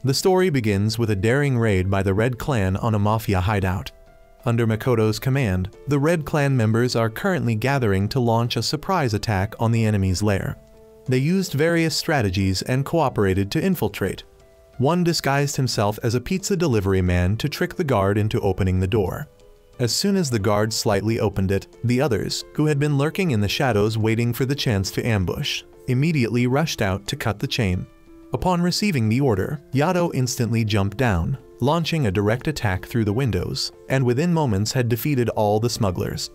The story begins with a daring raid by the Red Clan on a mafia hideout. Under Makoto's command, the Red Clan members are currently gathering to launch a surprise attack on the enemy's lair. They used various strategies and cooperated to infiltrate. One disguised himself as a pizza delivery man to trick the guard into opening the door. As soon as the guard slightly opened it, the others, who had been lurking in the shadows waiting for the chance to ambush, immediately rushed out to cut the chain. Upon receiving the order, Yato instantly jumped down, launching a direct attack through the windows, and within moments had defeated all the smugglers.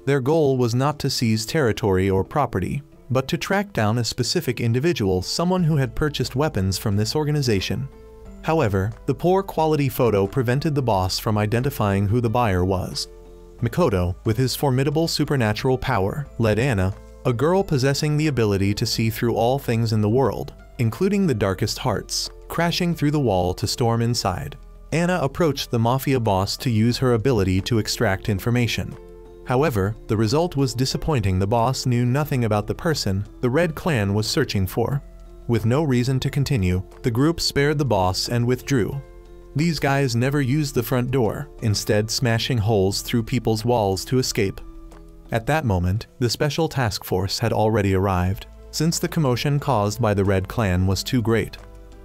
Their goal was not to seize territory or property, but to track down a specific individual, someone who had purchased weapons from this organization. However, the poor quality photo prevented the boss from identifying who the buyer was. Makoto, with his formidable supernatural power, led Anna, a girl possessing the ability to see through all things in the world, including the darkest hearts, crashing through the wall to storm inside. Anna approached the mafia boss to use her ability to extract information. However, the result was disappointing. The boss knew nothing about the person the Red Clan was searching for. With no reason to continue, the group spared the boss and withdrew. These guys never used the front door, instead smashing holes through people's walls to escape. At that moment, the special task force had already arrived, since the commotion caused by the Red Clan was too great.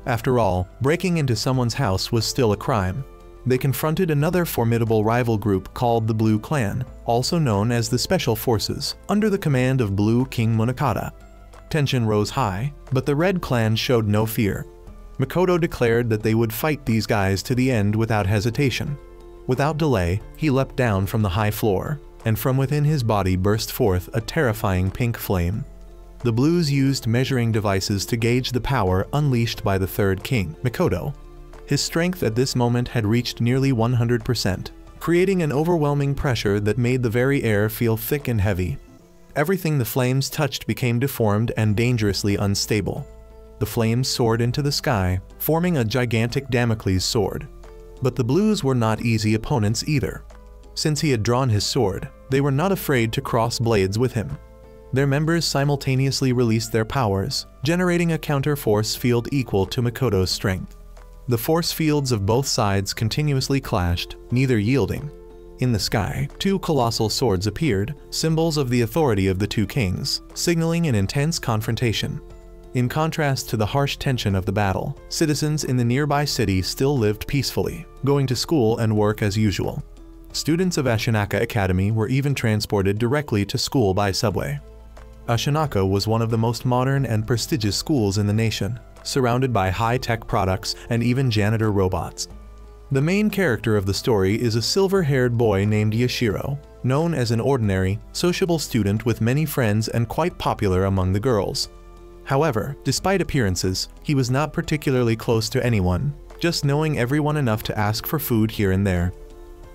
After all, breaking into someone's house was still a crime. They confronted another formidable rival group called the Blue Clan, also known as the Special Forces, under the command of Blue King Munakata. Tension rose high, but the Red Clan showed no fear. Makoto declared that they would fight these guys to the end without hesitation. Without delay, he leapt down from the high floor, and from within his body burst forth a terrifying pink flame. The Blues used measuring devices to gauge the power unleashed by the third king, Makoto. His strength at this moment had reached nearly 100%, creating an overwhelming pressure that made the very air feel thick and heavy. Everything the flames touched became deformed and dangerously unstable. The flames soared into the sky, forming a gigantic Damocles sword. But the Blues were not easy opponents either. Since he had drawn his sword, they were not afraid to cross blades with him. Their members simultaneously released their powers, generating a counter-force field equal to Makoto's strength. The force fields of both sides continuously clashed, neither yielding. In the sky, two colossal swords appeared, symbols of the authority of the two kings, signaling an intense confrontation. In contrast to the harsh tension of the battle, citizens in the nearby city still lived peacefully, going to school and work as usual. Students of Ashinaka Academy were even transported directly to school by subway. Ashinaka was one of the most modern and prestigious schools in the nation, surrounded by high-tech products and even janitor robots. The main character of the story is a silver-haired boy named Yashiro, known as an ordinary, sociable student with many friends and quite popular among the girls. However, despite appearances, he was not particularly close to anyone, just knowing everyone enough to ask for food here and there.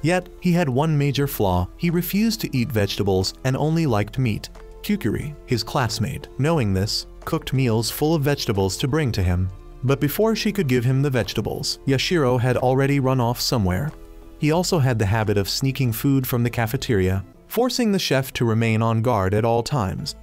Yet, he had one major flaw: he refused to eat vegetables and only liked meat. Kukuri, his classmate, knowing this, cooked meals full of vegetables to bring to him. But before she could give him the vegetables, Yashiro had already run off somewhere. He also had the habit of sneaking food from the cafeteria, forcing the chef to remain on guard at all times.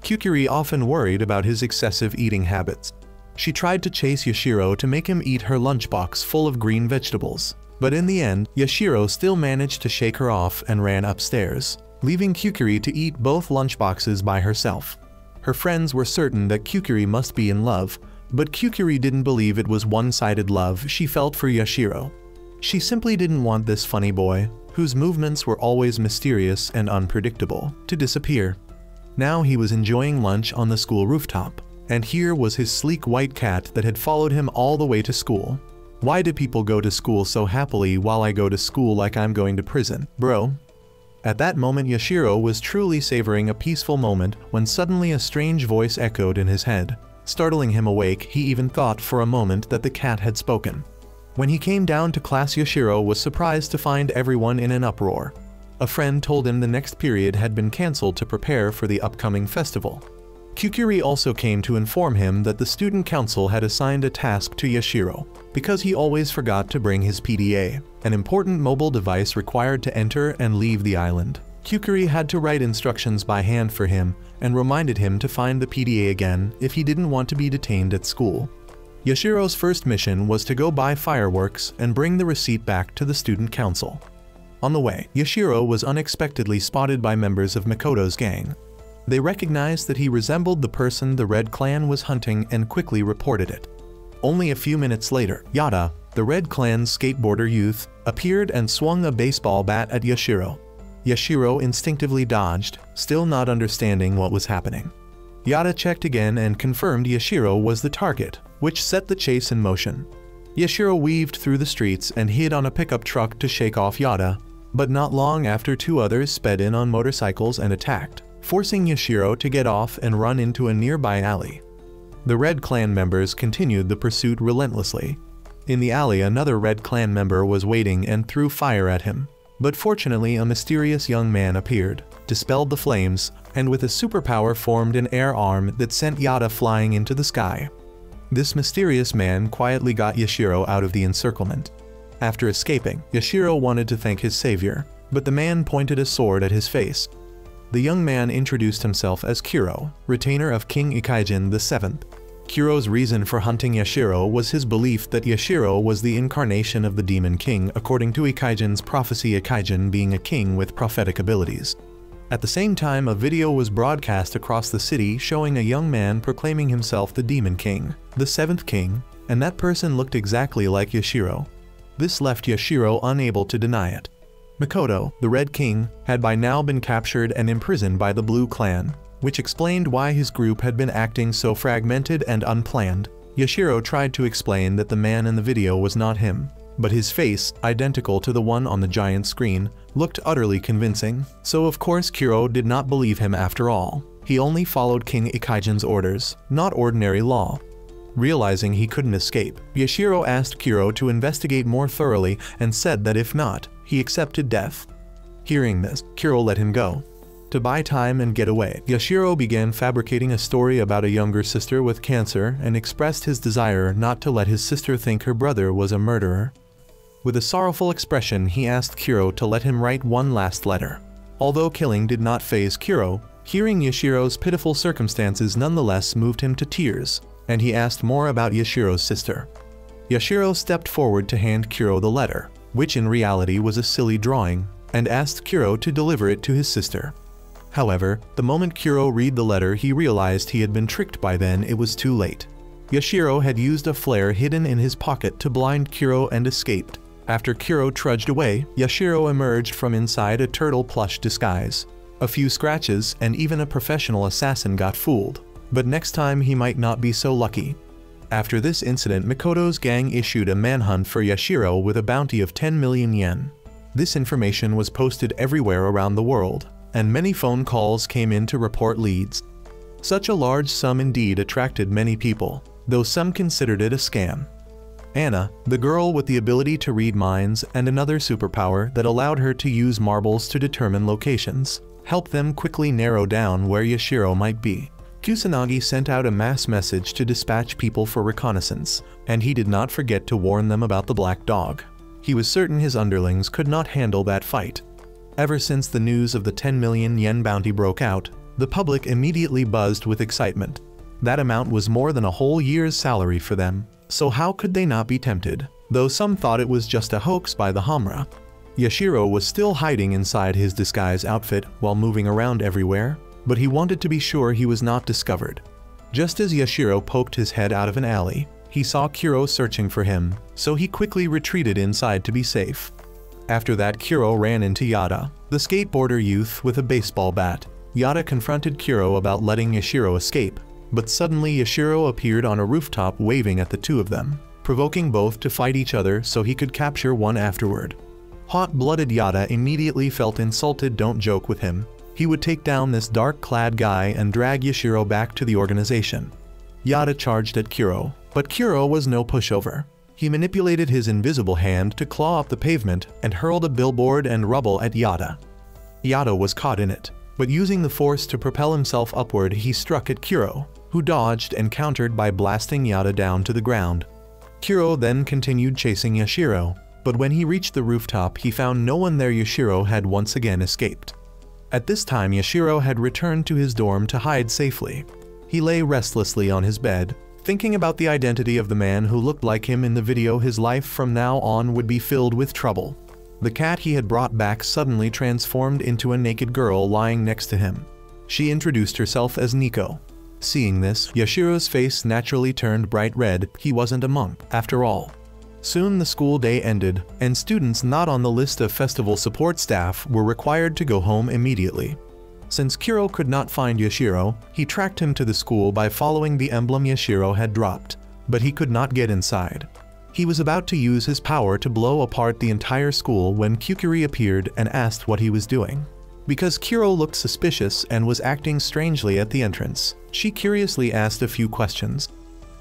Kukuri often worried about his excessive eating habits. She tried to chase Yashiro to make him eat her lunchbox full of green vegetables. But in the end, Yashiro still managed to shake her off and ran upstairs, leaving Kukuri to eat both lunchboxes by herself. Her friends were certain that Kukuri must be in love, but Kukuri didn't believe it was one-sided love she felt for Yashiro. She simply didn't want this funny boy, whose movements were always mysterious and unpredictable, to disappear. Now he was enjoying lunch on the school rooftop, and here was his sleek white cat that had followed him all the way to school. Why do people go to school so happily while I go to school like I'm going to prison, bro? At that moment, Yashiro was truly savoring a peaceful moment when suddenly a strange voice echoed in his head. Startling him awake, he even thought for a moment that the cat had spoken. When he came down to class, Yashiro was surprised to find everyone in an uproar. A friend told him the next period had been cancelled to prepare for the upcoming festival. Kukuri also came to inform him that the student council had assigned a task to Yashiro, because he always forgot to bring his PDA, an important mobile device required to enter and leave the island. Kukuri had to write instructions by hand for him and reminded him to find the PDA again if he didn't want to be detained at school. Yashiro's first mission was to go buy fireworks and bring the receipt back to the student council. On the way, Yashiro was unexpectedly spotted by members of Makoto's gang. They recognized that he resembled the person the Red Clan was hunting and quickly reported it. Only a few minutes later, Yada, the Red Clan's skateboarder youth, appeared and swung a baseball bat at Yashiro. Yashiro instinctively dodged, still not understanding what was happening. Yada checked again and confirmed Yashiro was the target, which set the chase in motion. Yashiro weaved through the streets and hid on a pickup truck to shake off Yada, but not long after two others sped in on motorcycles and attacked, forcing Yashiro to get off and run into a nearby alley. The Red Clan members continued the pursuit relentlessly. In the alley, another Red Clan member was waiting and threw fire at him. But fortunately, a mysterious young man appeared, dispelled the flames, and with a superpower formed an air arm that sent Yada flying into the sky. This mysterious man quietly got Yashiro out of the encirclement. After escaping, Yashiro wanted to thank his savior, but the man pointed a sword at his face. The young man introduced himself as Kuro, retainer of King Ikijin VII. Kuro's reason for hunting Yashiro was his belief that Yashiro was the incarnation of the Demon King according to Ikijin's prophecy, Ikijin being a king with prophetic abilities. At the same time, a video was broadcast across the city showing a young man proclaiming himself the Demon King, the seventh king, and that person looked exactly like Yashiro. This left Yashiro unable to deny it. Makoto, the Red King, had by now been captured and imprisoned by the Blue Clan, which explained why his group had been acting so fragmented and unplanned. Yashiro tried to explain that the man in the video was not him, but his face, identical to the one on the giant screen, looked utterly convincing, so of course Kuro did not believe him after all. He only followed King Ikijin's orders, not ordinary law. Realizing he couldn't escape, Yashiro asked Kuro to investigate more thoroughly and said that if not, he accepted death. Hearing this, Kuro let him go. To buy time and get away, Yashiro began fabricating a story about a younger sister with cancer and expressed his desire not to let his sister think her brother was a murderer. With a sorrowful expression, he asked Kuro to let him write one last letter. Although killing did not faze Kuro, hearing Yashiro's pitiful circumstances nonetheless moved him to tears, and he asked more about Yashiro's sister. Yashiro stepped forward to hand Kuro the letter, which in reality was a silly drawing, and asked Kuro to deliver it to his sister. However, the moment Kuro read the letter, he realized he had been tricked. By then it was too late. Yashiro had used a flare hidden in his pocket to blind Kuro and escaped. After Kuro trudged away, Yashiro emerged from inside a turtle plush disguise. A few scratches and even a professional assassin got fooled, but next time he might not be so lucky. After this incident, Makoto's gang issued a manhunt for Yashiro with a bounty of 10 million yen. This information was posted everywhere around the world, and many phone calls came in to report leads. Such a large sum indeed attracted many people, though some considered it a scam. Anna, the girl with the ability to read minds and another superpower that allowed her to use marbles to determine locations, helped them quickly narrow down where Yashiro might be. Kusanagi sent out a mass message to dispatch people for reconnaissance, and he did not forget to warn them about the black dog. He was certain his underlings could not handle that fight. Ever since the news of the 10 million yen bounty broke out, the public immediately buzzed with excitement. That amount was more than a whole year's salary for them, so how could they not be tempted, though some thought it was just a hoax by the Hamra. Yashiro was still hiding inside his disguise outfit while moving around everywhere, but he wanted to be sure he was not discovered. Just as Yashiro poked his head out of an alley, he saw Kuro searching for him, so he quickly retreated inside to be safe. After that, Kuro ran into Yada, the skateboarder youth with a baseball bat. Yada confronted Kuro about letting Yashiro escape, but suddenly Yashiro appeared on a rooftop waving at the two of them, provoking both to fight each other so he could capture one afterward. Hot-blooded Yada immediately felt insulted. Don't joke with him. He would take down this dark-clad guy and drag Yashiro back to the organization. Yada charged at Kuro, but Kuro was no pushover. He manipulated his invisible hand to claw up the pavement and hurled a billboard and rubble at Yada. Yada was caught in it, but using the force to propel himself upward, he struck at Kuro, who dodged and countered by blasting Yada down to the ground. Kuro then continued chasing Yashiro, but when he reached the rooftop, he found no one there. Yashiro had once again escaped. At this time, Yashiro had returned to his dorm to hide safely. He lay restlessly on his bed, Thinking about the identity of the man who looked like him in the video, his life from now on would be filled with trouble. The cat he had brought back suddenly transformed into a naked girl lying next to him. She introduced herself as Nico. Seeing this, Yashiro's face naturally turned bright red. He wasn't a monk, after all. Soon the school day ended, and students not on the list of festival support staff were required to go home immediately. Since Kuro could not find Yashiro, he tracked him to the school by following the emblem Yashiro had dropped, but he could not get inside. He was about to use his power to blow apart the entire school when Kukuri appeared and asked what he was doing. Because Kuro looked suspicious and was acting strangely at the entrance, she curiously asked a few questions.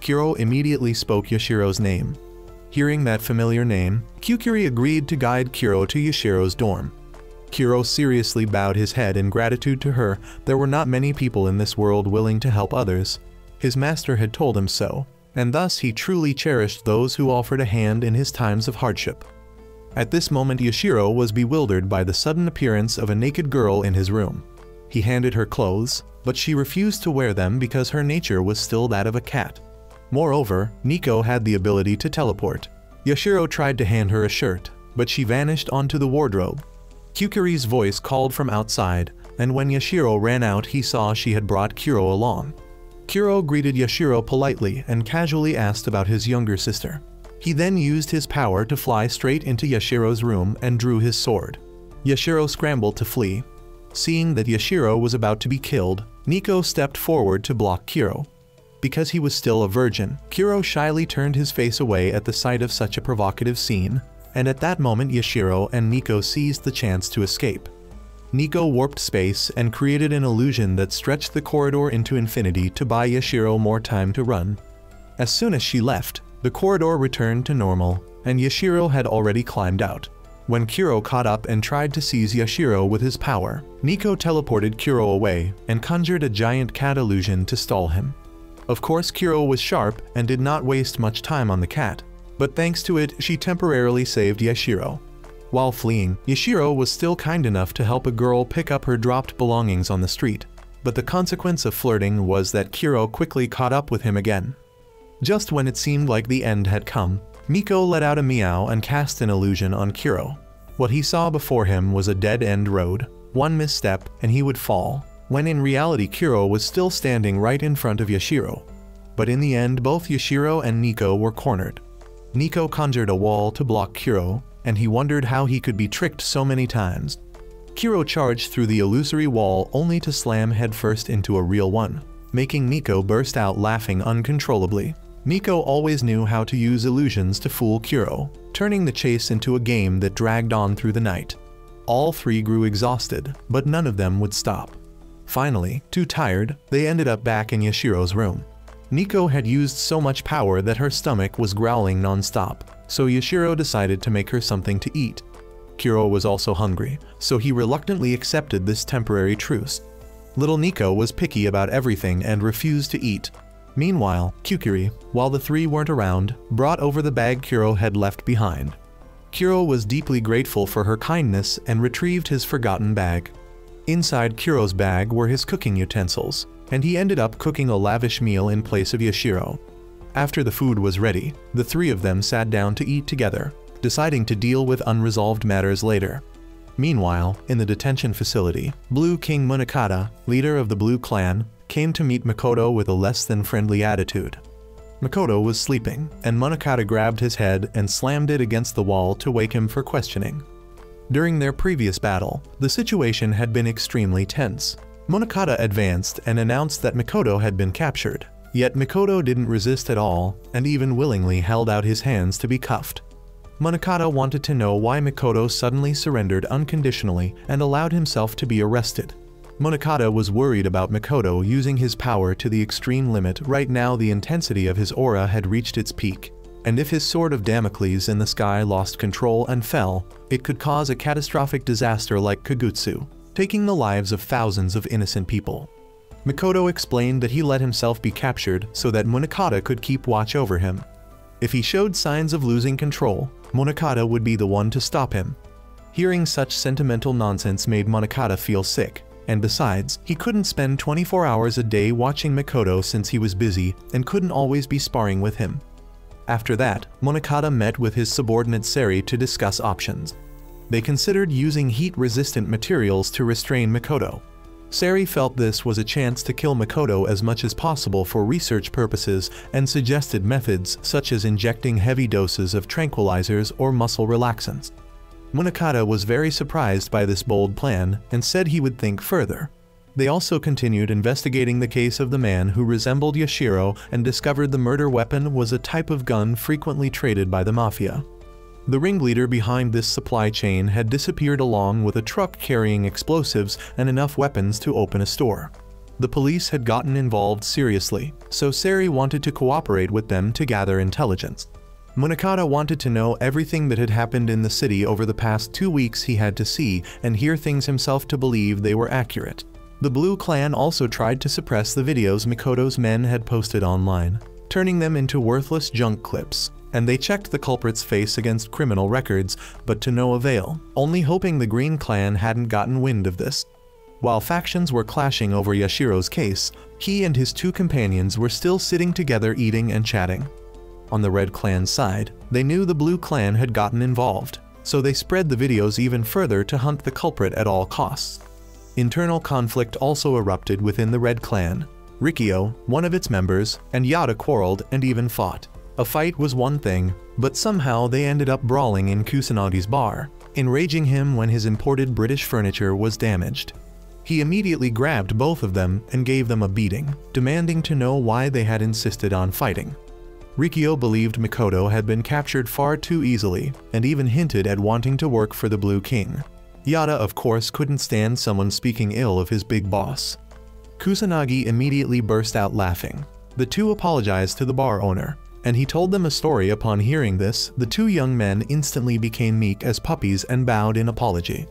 Kuro immediately spoke Yashiro's name. Hearing that familiar name, Kukuri agreed to guide Kuro to Yashiro's dorm. Kuro seriously bowed his head in gratitude to her. There were not many people in this world willing to help others. His master had told him so, and thus he truly cherished those who offered a hand in his times of hardship. At this moment, Yashiro was bewildered by the sudden appearance of a naked girl in his room. He handed her clothes, but she refused to wear them because her nature was still that of a cat. Moreover, Nico had the ability to teleport. Yashiro tried to hand her a shirt, but she vanished onto the wardrobe. Kukuri's voice called from outside, and when Yashiro ran out, he saw she had brought Kuro along. Kuro greeted Yashiro politely and casually asked about his younger sister. He then used his power to fly straight into Yashiro's room and drew his sword. Yashiro scrambled to flee. Seeing that Yashiro was about to be killed, Nico stepped forward to block Kuro. Because he was still a virgin, Kuro shyly turned his face away at the sight of such a provocative scene, and at that moment Yashiro and Nico seized the chance to escape. Nico warped space and created an illusion that stretched the corridor into infinity to buy Yashiro more time to run. As soon as she left, the corridor returned to normal, and Yashiro had already climbed out. When Kuro caught up and tried to seize Yashiro with his power, Nico teleported Kuro away and conjured a giant cat illusion to stall him. Of course, Kuro was sharp and did not waste much time on the cat, but thanks to it, she temporarily saved Yashiro. While fleeing, Yashiro was still kind enough to help a girl pick up her dropped belongings on the street, but the consequence of flirting was that Kuro quickly caught up with him again. Just when it seemed like the end had come, Nico let out a meow and cast an illusion on Kuro. What he saw before him was a dead-end road. One misstep and he would fall, when in reality Kuro was still standing right in front of Yashiro. But in the end, both Yashiro and Nico were cornered. Nico conjured a wall to block Kuro, and he wondered how he could be tricked so many times. Kuro charged through the illusory wall only to slam headfirst into a real one, making Nico burst out laughing uncontrollably. Nico always knew how to use illusions to fool Kuro, turning the chase into a game that dragged on through the night. All three grew exhausted, but none of them would stop. Finally, too tired, they ended up back in Yashiro's room. Nico had used so much power that her stomach was growling non-stop, so Yashiro decided to make her something to eat. Kuro was also hungry, so he reluctantly accepted this temporary truce. Little Nico was picky about everything and refused to eat. Meanwhile, Kukuri, while the three weren't around, brought over the bag Kuro had left behind. Kuro was deeply grateful for her kindness and retrieved his forgotten bag. Inside Kuro's bag were his cooking utensils, and he ended up cooking a lavish meal in place of Yashiro. After the food was ready, the three of them sat down to eat together, deciding to deal with unresolved matters later. Meanwhile, in the detention facility, Blue King Munakata, leader of the Blue Clan, came to meet Makoto with a less than friendly attitude. Makoto was sleeping, and Munakata grabbed his head and slammed it against the wall to wake him for questioning. During their previous battle, the situation had been extremely tense. Munakata advanced and announced that Makoto had been captured, yet Makoto didn't resist at all and even willingly held out his hands to be cuffed. Munakata wanted to know why Makoto suddenly surrendered unconditionally and allowed himself to be arrested. Munakata was worried about Makoto using his power to the extreme limit. Right now the intensity of his aura had reached its peak, and if his sword of Damocles in the sky lost control and fell, it could cause a catastrophic disaster like Kagutsu, taking the lives of thousands of innocent people. Makoto explained that he let himself be captured so that Munakata could keep watch over him. If he showed signs of losing control, Munakata would be the one to stop him. Hearing such sentimental nonsense made Munakata feel sick. And besides, he couldn't spend 24 hours a day watching Mikoto since he was busy and couldn't always be sparring with him. After that, Monokata met with his subordinate Seri to discuss options. They considered using heat-resistant materials to restrain Mikoto. Seri felt this was a chance to kill Mikoto as much as possible for research purposes and suggested methods such as injecting heavy doses of tranquilizers or muscle relaxants. Monokata was very surprised by this bold plan and said he would think further. They also continued investigating the case of the man who resembled Yashiro and discovered the murder weapon was a type of gun frequently traded by the mafia. The ringleader behind this supply chain had disappeared along with a truck carrying explosives and enough weapons to open a store. The police had gotten involved seriously, so Seri wanted to cooperate with them to gather intelligence. Monokata wanted to know everything that had happened in the city over the past 2 weeks. He had to see and hear things himself to believe they were accurate. The Blue Clan also tried to suppress the videos Mikoto's men had posted online, turning them into worthless junk clips, and they checked the culprit's face against criminal records, but to no avail, only hoping the Green Clan hadn't gotten wind of this. While factions were clashing over Yashiro's case, he and his 2 companions were still sitting together eating and chatting. On the Red Clan's side, they knew the Blue Clan had gotten involved, so they spread the videos even further to hunt the culprit at all costs. Internal conflict also erupted within the Red Clan. Rikyo, one of its members, and Yada quarreled and even fought. A fight was one thing, but somehow they ended up brawling in Kusanagi's bar, enraging him when his imported British furniture was damaged. He immediately grabbed both of them and gave them a beating, demanding to know why they had insisted on fighting. Rikyo believed Mikoto had been captured far too easily, and even hinted at wanting to work for the Blue King. Yada, of course, couldn't stand someone speaking ill of his big boss. Kusanagi immediately burst out laughing. The 2 apologized to the bar owner, and he told them a story. Upon hearing this, the 2 young men instantly became meek as puppies and bowed in apology.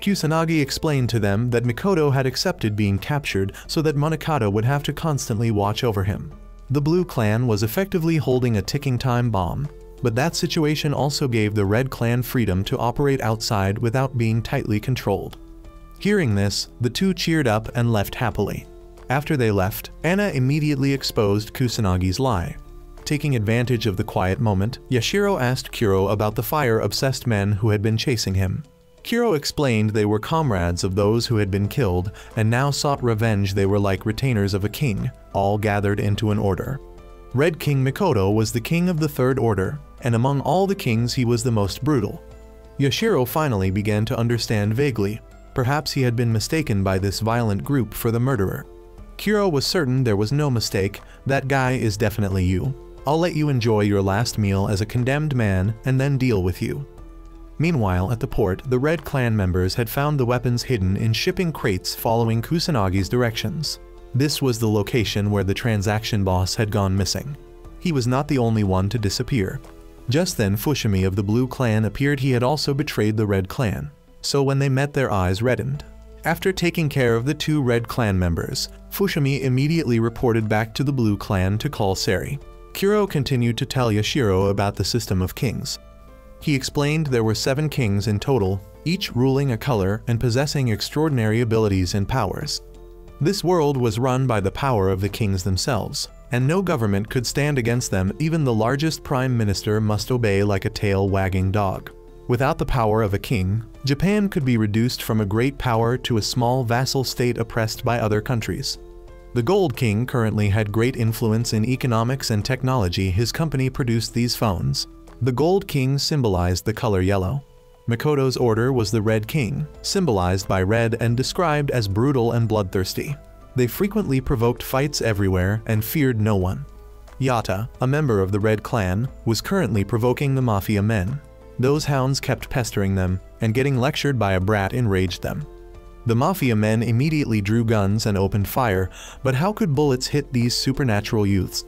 Kusanagi explained to them that Mikoto had accepted being captured so that Monokata would have to constantly watch over him. The Blue Clan was effectively holding a ticking time bomb, but that situation also gave the Red Clan freedom to operate outside without being tightly controlled. Hearing this, the 2 cheered up and left happily. After they left, Anna immediately exposed Kusanagi's lie. Taking advantage of the quiet moment, Yashiro asked Kuro about the fire-obsessed men who had been chasing him. Kuro explained they were comrades of those who had been killed and now sought revenge. They were like retainers of a king, all gathered into an order. Red King Mikoto was the king of the Third Order, and among all the kings he was the most brutal. Yashiro finally began to understand vaguely. Perhaps he had been mistaken by this violent group for the murderer. Kuro was certain there was no mistake. That guy is definitely you. I'll let you enjoy your last meal as a condemned man and then deal with you. Meanwhile, at the port, the Red Clan members had found the weapons hidden in shipping crates following Kusanagi's directions. This was the location where the transaction boss had gone missing. He was not the only one to disappear. Just then Fushimi of the Blue Clan appeared. He had also betrayed the Red Clan, so when they met their eyes reddened. After taking care of the 2 Red Clan members, Fushimi immediately reported back to the Blue Clan to call Seri. Kuro continued to tell Yashiro about the system of kings. He explained there were 7 kings in total, each ruling a color and possessing extraordinary abilities and powers. This world was run by the power of the kings themselves, and no government could stand against them. Even the largest prime minister must obey like a tail-wagging dog. Without the power of a king, Japan could be reduced from a great power to a small vassal state oppressed by other countries. The Gold King currently had great influence in economics and technology. His company produced these phones. The Gold King symbolized the color yellow. Mikoto's order was the Red King, symbolized by red and described as brutal and bloodthirsty. They frequently provoked fights everywhere and feared no one. Yata, a member of the Red Clan, was currently provoking the mafia men. Those hounds kept pestering them, and getting lectured by a brat enraged them. The mafia men immediately drew guns and opened fire, but how could bullets hit these supernatural youths?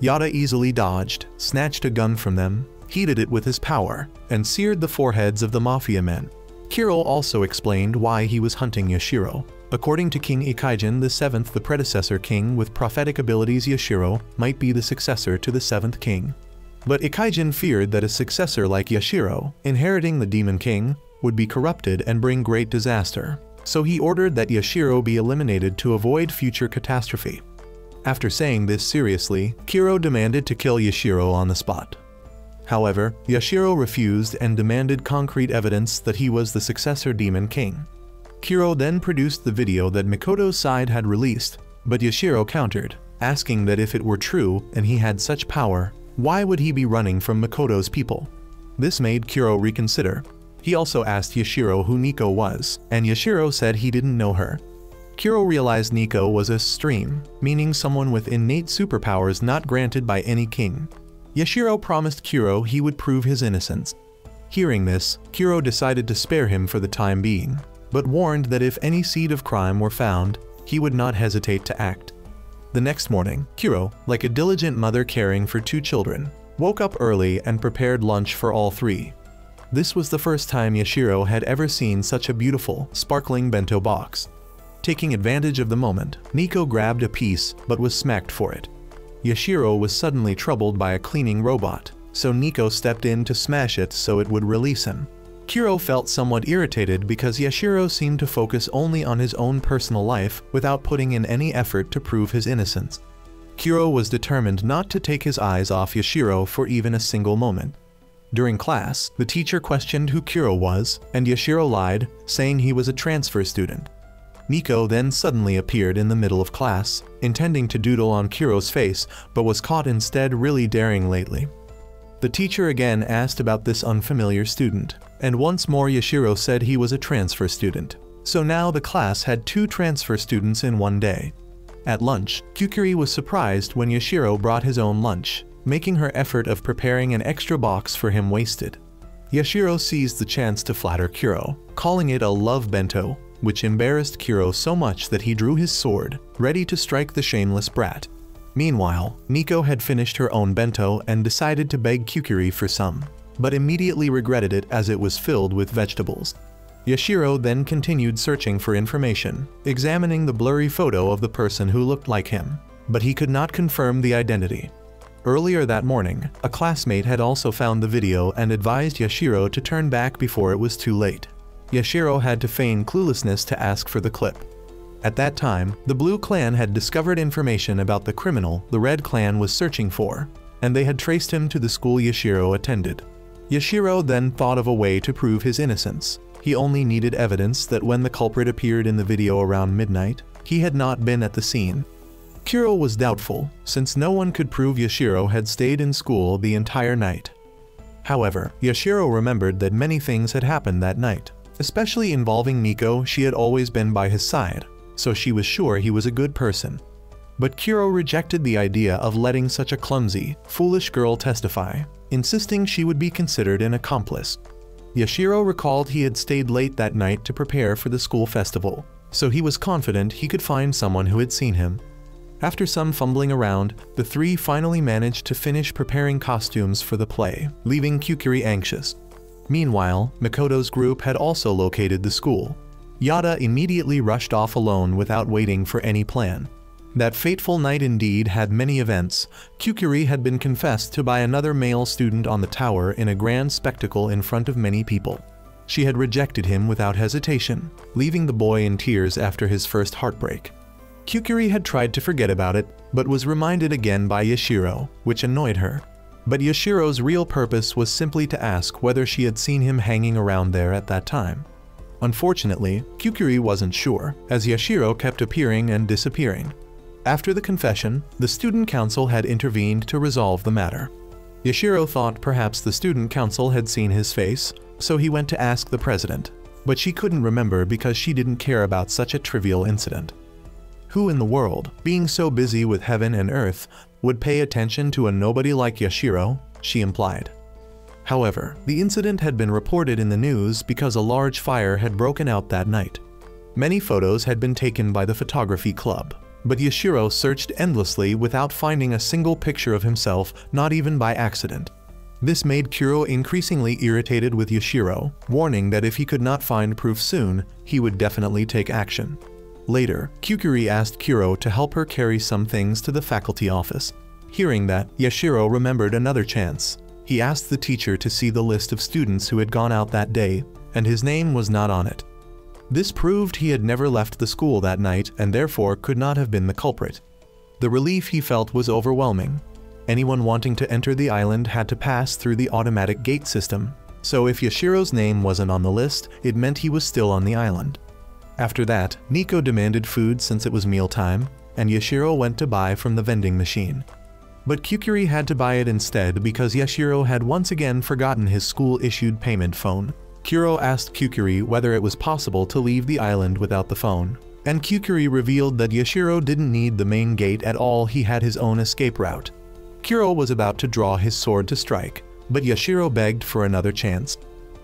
Yata easily dodged, snatched a gun from them, heated it with his power, and seared the foreheads of the mafia men. Kuro also explained why he was hunting Yashiro. According to King Ikaijin VII, the predecessor king with prophetic abilities, Yashiro might be the successor to the 7th king. But Ikaijin feared that a successor like Yashiro, inheriting the Demon King, would be corrupted and bring great disaster. so he ordered that Yashiro be eliminated to avoid future catastrophe. After saying this seriously, Kuro demanded to kill Yashiro on the spot. However, Yashiro refused and demanded concrete evidence that he was the successor Demon King. Kuro then produced the video that Makoto's side had released, but Yashiro countered, asking that if it were true and he had such power, why would he be running from Makoto's people? This made Kuro reconsider. He also asked Yashiro who Nico was, and Yashiro said he didn't know her. Kuro realized Nico was a stream, meaning someone with innate superpowers not granted by any king. Yashiro promised Kuro he would prove his innocence. Hearing this, Kuro decided to spare him for the time being, but warned that if any seed of crime were found, he would not hesitate to act. The next morning, Kuro, like a diligent mother caring for 2 children, woke up early and prepared lunch for all 3. This was the first time Yashiro had ever seen such a beautiful, sparkling bento box. Taking advantage of the moment, Nico grabbed a piece but was smacked for it. Yashiro was suddenly troubled by a cleaning robot, so Nico stepped in to smash it so it would release him. Kuro felt somewhat irritated because Yashiro seemed to focus only on his own personal life without putting in any effort to prove his innocence. Kuro was determined not to take his eyes off Yashiro for even a single moment. During class, the teacher questioned who Kuro was, and Yashiro lied, saying he was a transfer student. Nico then suddenly appeared in the middle of class, intending to doodle on Kuro's face, but was caught instead really daring lately. The teacher again asked about this unfamiliar student, and once more Yashiro said he was a transfer student. So now the class had 2 transfer students in one day. At lunch, Kukuri was surprised when Yashiro brought his own lunch, making her effort of preparing an extra box for him wasted. Yashiro seized the chance to flatter Kuro, calling it a love bento, which embarrassed Kuro so much that he drew his sword, ready to strike the shameless brat. Meanwhile, Nico had finished her own bento and decided to beg Kukuri for some, but immediately regretted it as it was filled with vegetables. Yashiro then continued searching for information, examining the blurry photo of the person who looked like him, but he could not confirm the identity. Earlier that morning, a classmate had also found the video and advised Yashiro to turn back before it was too late. Yashiro had to feign cluelessness to ask for the clip. At that time, the Blue Clan had discovered information about the criminal the Red Clan was searching for, and they had traced him to the school Yashiro attended. Yashiro then thought of a way to prove his innocence. He only needed evidence that when the culprit appeared in the video around midnight, he had not been at the scene. Kuro was doubtful, since no one could prove Yashiro had stayed in school the entire night. However, Yashiro remembered that many things had happened that night. Especially involving Nico, she had always been by his side, so she was sure he was a good person. But Kuro rejected the idea of letting such a clumsy, foolish girl testify, insisting she would be considered an accomplice. Yashiro recalled he had stayed late that night to prepare for the school festival, so he was confident he could find someone who had seen him. After some fumbling around, the 3 finally managed to finish preparing costumes for the play, leaving Kukuri anxious. Meanwhile, Makoto's group had also located the school. Yada immediately rushed off alone without waiting for any plan. That fateful night indeed had many events. Kukuri had been confessed to by another male student on the tower in a grand spectacle in front of many people. She had rejected him without hesitation, leaving the boy in tears after his first heartbreak. Kukuri had tried to forget about it, but was reminded again by Yashiro, which annoyed her. But Yashiro's real purpose was simply to ask whether she had seen him hanging around there at that time. Unfortunately, Kukuri wasn't sure, as Yashiro kept appearing and disappearing. After the confession, the student council had intervened to resolve the matter. Yashiro thought perhaps the student council had seen his face, so he went to ask the president, but she couldn't remember because she didn't care about such a trivial incident. Who in the world, being so busy with heaven and earth, would pay attention to a nobody like Yashiro, she implied. However, the incident had been reported in the news because a large fire had broken out that night. Many photos had been taken by the photography club, but Yashiro searched endlessly without finding a single picture of himself, not even by accident. This made Kuro increasingly irritated with Yashiro, warning that if he could not find proof soon, he would definitely take action. Later, Kukuri asked Kuro to help her carry some things to the faculty office. Hearing that, Yashiro remembered another chance. He asked the teacher to see the list of students who had gone out that day, and his name was not on it. This proved he had never left the school that night and therefore could not have been the culprit. The relief he felt was overwhelming. Anyone wanting to enter the island had to pass through the automatic gate system, so if Yashiro's name wasn't on the list, it meant he was still on the island. After that, Nico demanded food since it was mealtime, and Yashiro went to buy from the vending machine. But Kukuri had to buy it instead because Yashiro had once again forgotten his school-issued payment phone. Kuro asked Kukuri whether it was possible to leave the island without the phone, and Kukuri revealed that Yashiro didn't need the main gate at all, he had his own escape route. Kuro was about to draw his sword to strike, but Yashiro begged for another chance.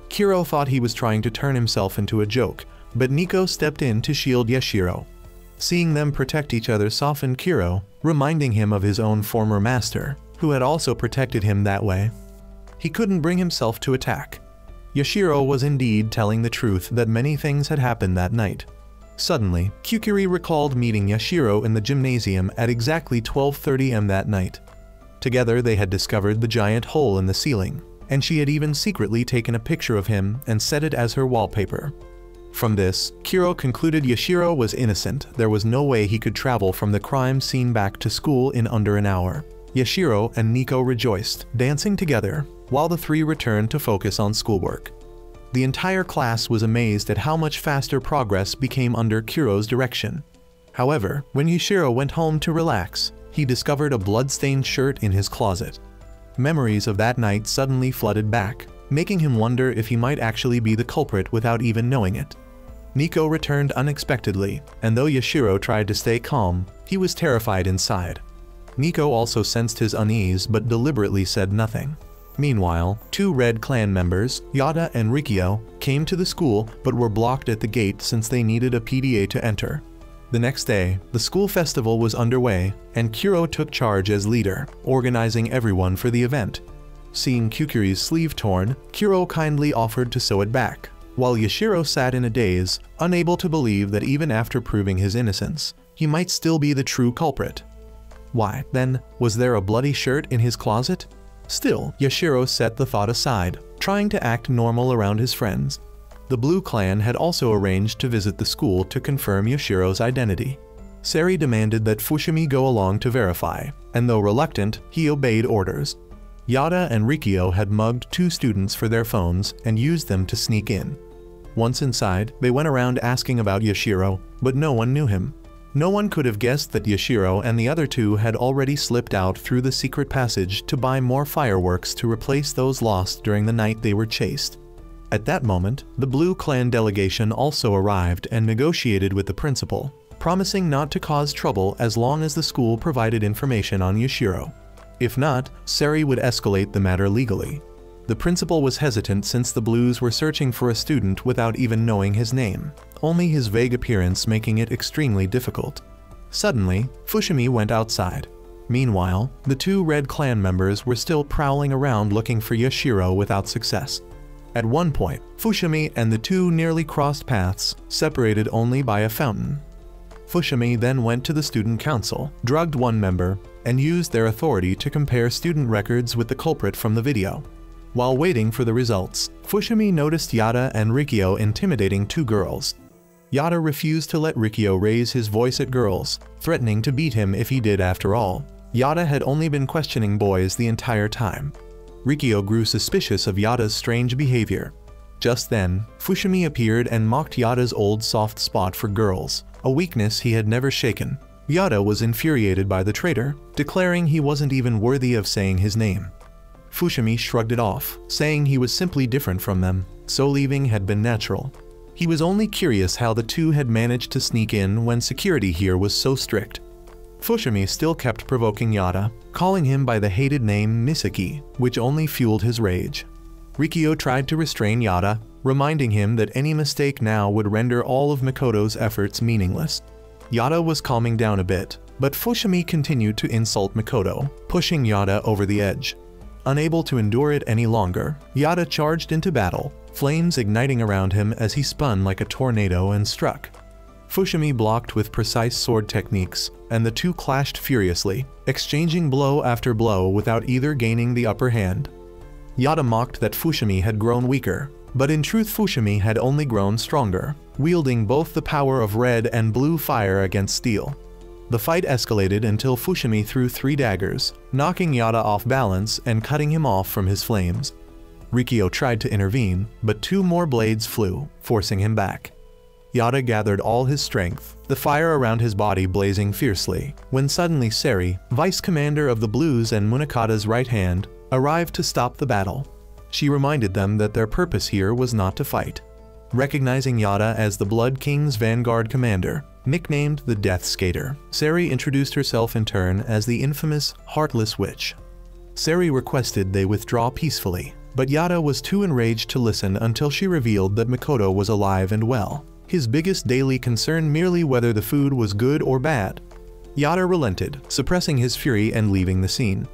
Kuro thought he was trying to turn himself into a joke, but Nico stepped in to shield Yashiro. Seeing them protect each other softened Kuro, reminding him of his own former master, who had also protected him that way. He couldn't bring himself to attack. Yashiro was indeed telling the truth that many things had happened that night. Suddenly, Kukuri recalled meeting Yashiro in the gymnasium at exactly 12:30 am that night. Together they had discovered the giant hole in the ceiling, and she had even secretly taken a picture of him and set it as her wallpaper. From this, Kuro concluded Yashiro was innocent. There was no way he could travel from the crime scene back to school in under an hour. Yashiro and Nico rejoiced, dancing together, while the three returned to focus on schoolwork. The entire class was amazed at how much faster progress became under Kuro's direction. However, when Yashiro went home to relax, he discovered a blood-stained shirt in his closet. Memories of that night suddenly flooded back, making him wonder if he might actually be the culprit without even knowing it. Nico returned unexpectedly, and though Yashiro tried to stay calm, he was terrified inside. Nico also sensed his unease but deliberately said nothing. Meanwhile, two Red Clan members, Yada and Rikio, came to the school but were blocked at the gate since they needed a PDA to enter. The next day, the school festival was underway, and Kuro took charge as leader, organizing everyone for the event. Seeing Kukuri's sleeve torn, Kuro kindly offered to sew it back, while Yashiro sat in a daze, unable to believe that even after proving his innocence, he might still be the true culprit. Why, then, was there a bloody shirt in his closet? Still, Yashiro set the thought aside, trying to act normal around his friends. The Blue Clan had also arranged to visit the school to confirm Yashiro's identity. Sari demanded that Fushimi go along to verify, and though reluctant, he obeyed orders. Yada and Rikio had mugged two students for their phones and used them to sneak in. Once inside, they went around asking about Yashiro, but no one knew him. No one could have guessed that Yashiro and the other two had already slipped out through the secret passage to buy more fireworks to replace those lost during the night they were chased. At that moment, the Blue Clan delegation also arrived and negotiated with the principal, promising not to cause trouble as long as the school provided information on Yashiro. If not, Sari would escalate the matter legally. The principal was hesitant since the Blues were searching for a student without even knowing his name, only his vague appearance making it extremely difficult. Suddenly, Fushimi went outside. Meanwhile, the two Red Clan members were still prowling around looking for Yashiro without success. At one point, Fushimi and the two nearly crossed paths, separated only by a fountain. Fushimi then went to the student council, drugged one member, and used their authority to compare student records with the culprit from the video. While waiting for the results, Fushimi noticed Yada and Rikio intimidating two girls. Yada refused to let Rikio raise his voice at girls, threatening to beat him if he did after all. Yada had only been questioning boys the entire time. Rikio grew suspicious of Yada's strange behavior. Just then, Fushimi appeared and mocked Yada's old soft spot for girls, a weakness he had never shaken. Yada was infuriated by the traitor, declaring he wasn't even worthy of saying his name. Fushimi shrugged it off, saying he was simply different from them, so leaving had been natural. He was only curious how the two had managed to sneak in when security here was so strict. Fushimi still kept provoking Yada, calling him by the hated name Misaki, which only fueled his rage. Rikio tried to restrain Yada, reminding him that any mistake now would render all of Mikoto's efforts meaningless. Yada was calming down a bit, but Fushimi continued to insult Mikoto, pushing Yada over the edge. Unable to endure it any longer, Yada charged into battle, flames igniting around him as he spun like a tornado and struck. Fushimi blocked with precise sword techniques, and the two clashed furiously, exchanging blow after blow without either gaining the upper hand. Yada mocked that Fushimi had grown weaker, but in truth Fushimi had only grown stronger. wielding both the power of red and blue fire against steel. The fight escalated until Fushimi threw 3 daggers, knocking Yada off balance and cutting him off from his flames. Rikyo tried to intervene, but 2 more blades flew, forcing him back. Yada gathered all his strength, the fire around his body blazing fiercely, when suddenly Seri, vice commander of the Blues and Munakata's right hand, arrived to stop the battle. She reminded them that their purpose here was not to fight. Recognizing Yada as the Blood King's vanguard commander, nicknamed the Death Skater, Seri introduced herself in turn as the infamous Heartless Witch. Seri requested they withdraw peacefully, but Yada was too enraged to listen until she revealed that Makoto was alive and well, his biggest daily concern merely whether the food was good or bad. Yada relented, suppressing his fury and leaving the scene.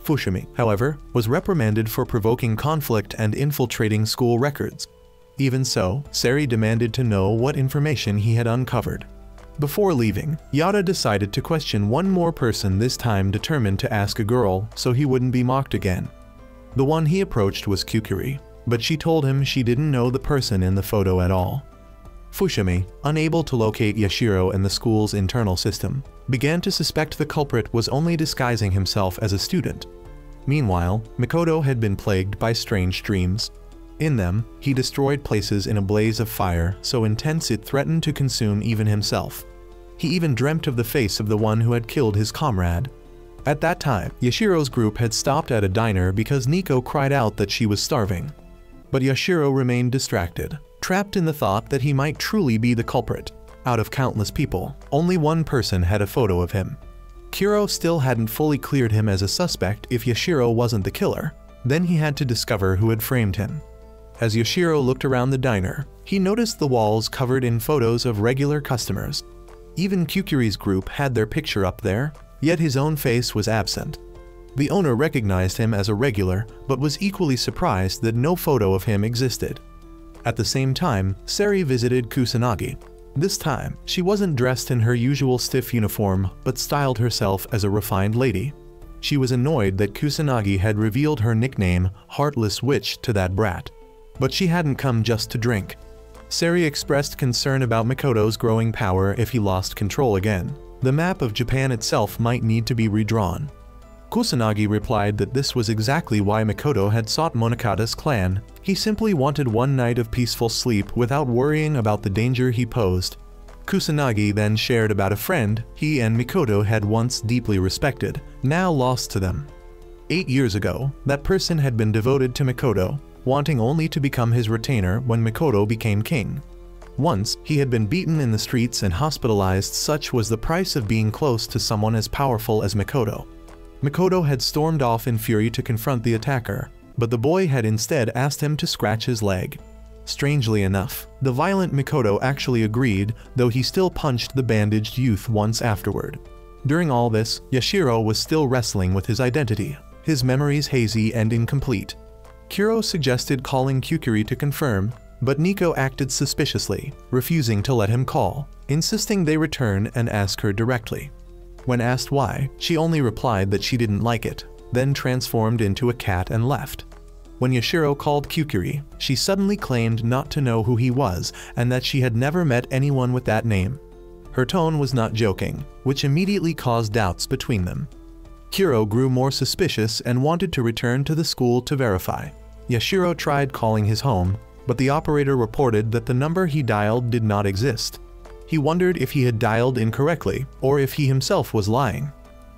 Fushimi, however, was reprimanded for provoking conflict and infiltrating school records. Even so, Seri demanded to know what information he had uncovered. Before leaving, Yada decided to question one more person, this time determined to ask a girl so he wouldn't be mocked again. The one he approached was Kukuri, but she told him she didn't know the person in the photo at all. Fushimi, unable to locate Yashiro in the school's internal system, began to suspect the culprit was only disguising himself as a student. Meanwhile, Makoto had been plagued by strange dreams. In them, he destroyed places in a blaze of fire so intense it threatened to consume even himself. He even dreamt of the face of the one who had killed his comrade. At that time, Yashiro's group had stopped at a diner because Nico cried out that she was starving. But Yashiro remained distracted, trapped in the thought that he might truly be the culprit. Out of countless people, only one person had a photo of him. Kuro still hadn't fully cleared him as a suspect if Yashiro wasn't the killer. Then he had to discover who had framed him. As Yashiro looked around the diner, he noticed the walls covered in photos of regular customers. Even Kukuri's group had their picture up there, yet his own face was absent. The owner recognized him as a regular, but was equally surprised that no photo of him existed. At the same time, Seri visited Kusanagi. This time, she wasn't dressed in her usual stiff uniform, but styled herself as a refined lady. She was annoyed that Kusanagi had revealed her nickname, Heartless Witch, to that brat. But she hadn't come just to drink. Seri expressed concern about Makoto's growing power if he lost control again. The map of Japan itself might need to be redrawn. Kusanagi replied that this was exactly why Makoto had sought Monokata's clan. He simply wanted one night of peaceful sleep without worrying about the danger he posed. Kusanagi then shared about a friend he and Makoto had once deeply respected, now lost to them. 8 years ago, that person had been devoted to Makoto, wanting only to become his retainer when Makoto became king. Once, he had been beaten in the streets and hospitalized. Such was the price of being close to someone as powerful as Makoto. Makoto had stormed off in fury to confront the attacker, but the boy had instead asked him to scratch his leg. Strangely enough, the violent Makoto actually agreed, though he still punched the bandaged youth once afterward. During all this, Yashiro was still wrestling with his identity, his memories hazy and incomplete. Kuro suggested calling Kukuri to confirm, but Nico acted suspiciously, refusing to let him call, insisting they return and ask her directly. When asked why, she only replied that she didn't like it, then transformed into a cat and left. When Yashiro called Kukuri, she suddenly claimed not to know who he was and that she had never met anyone with that name. Her tone was not joking, which immediately caused doubts between them. Kuro grew more suspicious and wanted to return to the school to verify. Yashiro tried calling his home, but the operator reported that the number he dialed did not exist. He wondered if he had dialed incorrectly, or if he himself was lying.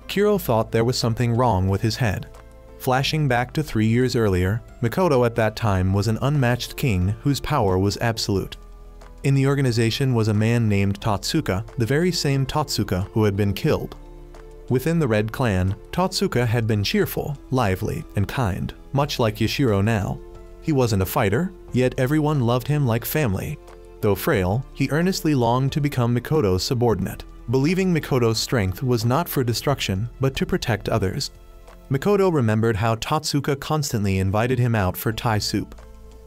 Kuro thought there was something wrong with his head. Flashing back to 3 years earlier, Makoto at that time was an unmatched king whose power was absolute. In the organization was a man named Totsuka, the very same Totsuka who had been killed. Within the Red Clan, Totsuka had been cheerful, lively, and kind, much like Yashiro now. He wasn't a fighter, yet everyone loved him like family. Though frail, he earnestly longed to become Makoto's subordinate, believing Makoto's strength was not for destruction, but to protect others. Makoto remembered how Totsuka constantly invited him out for Thai soup.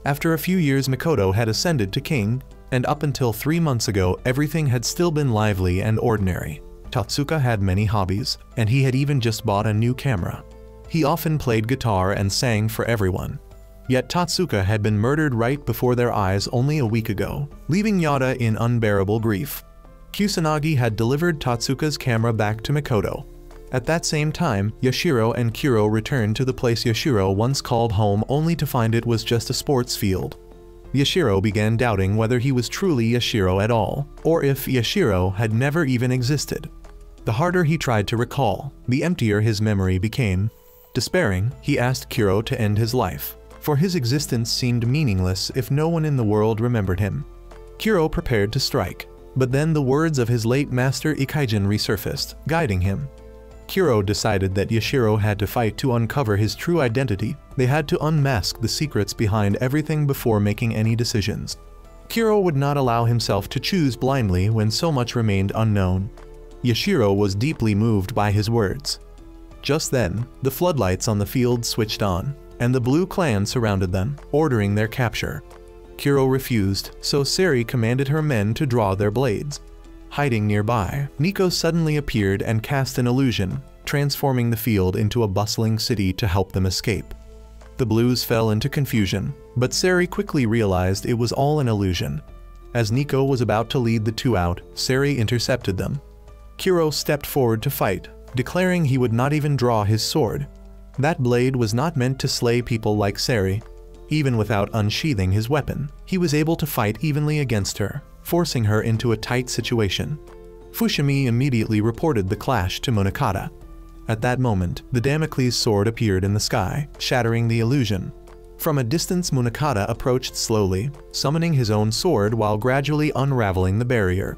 After a few years, Makoto had ascended to king, and up until 3 months ago everything had still been lively and ordinary. Totsuka had many hobbies, and he had even just bought a new camera. He often played guitar and sang for everyone. Yet Tatsuka had been murdered right before their eyes only a week ago, leaving Yada in unbearable grief. Kusanagi had delivered Tatsuka's camera back to Mikoto. At that same time, Yashiro and Kuro returned to the place Yashiro once called home only to find it was just a sports field. Yashiro began doubting whether he was truly Yashiro at all, or if Yashiro had never even existed. The harder he tried to recall, the emptier his memory became. Despairing, he asked Kuro to end his life, for his existence seemed meaningless if no one in the world remembered him. Kuro prepared to strike, but then the words of his late master Ikaijin resurfaced, guiding him. Kuro decided that Yashiro had to fight to uncover his true identity. They had to unmask the secrets behind everything before making any decisions. Kuro would not allow himself to choose blindly when so much remained unknown. Yashiro was deeply moved by his words. Just then, the floodlights on the field switched on, and the Blue Clan surrounded them, ordering their capture. Kuro refused, so Seri commanded her men to draw their blades. Hiding nearby, Nico suddenly appeared and cast an illusion, transforming the field into a bustling city to help them escape. The Blues fell into confusion, but Seri quickly realized it was all an illusion. As Nico was about to lead the two out, Seri intercepted them. Kuro stepped forward to fight, declaring he would not even draw his sword. That blade was not meant to slay people like Seri. Even without unsheathing his weapon, he was able to fight evenly against her, forcing her into a tight situation. Fushimi immediately reported the clash to Munakata. At that moment, the Damocles sword appeared in the sky, shattering the illusion. From a distance, Munakata approached slowly, summoning his own sword while gradually unraveling the barrier.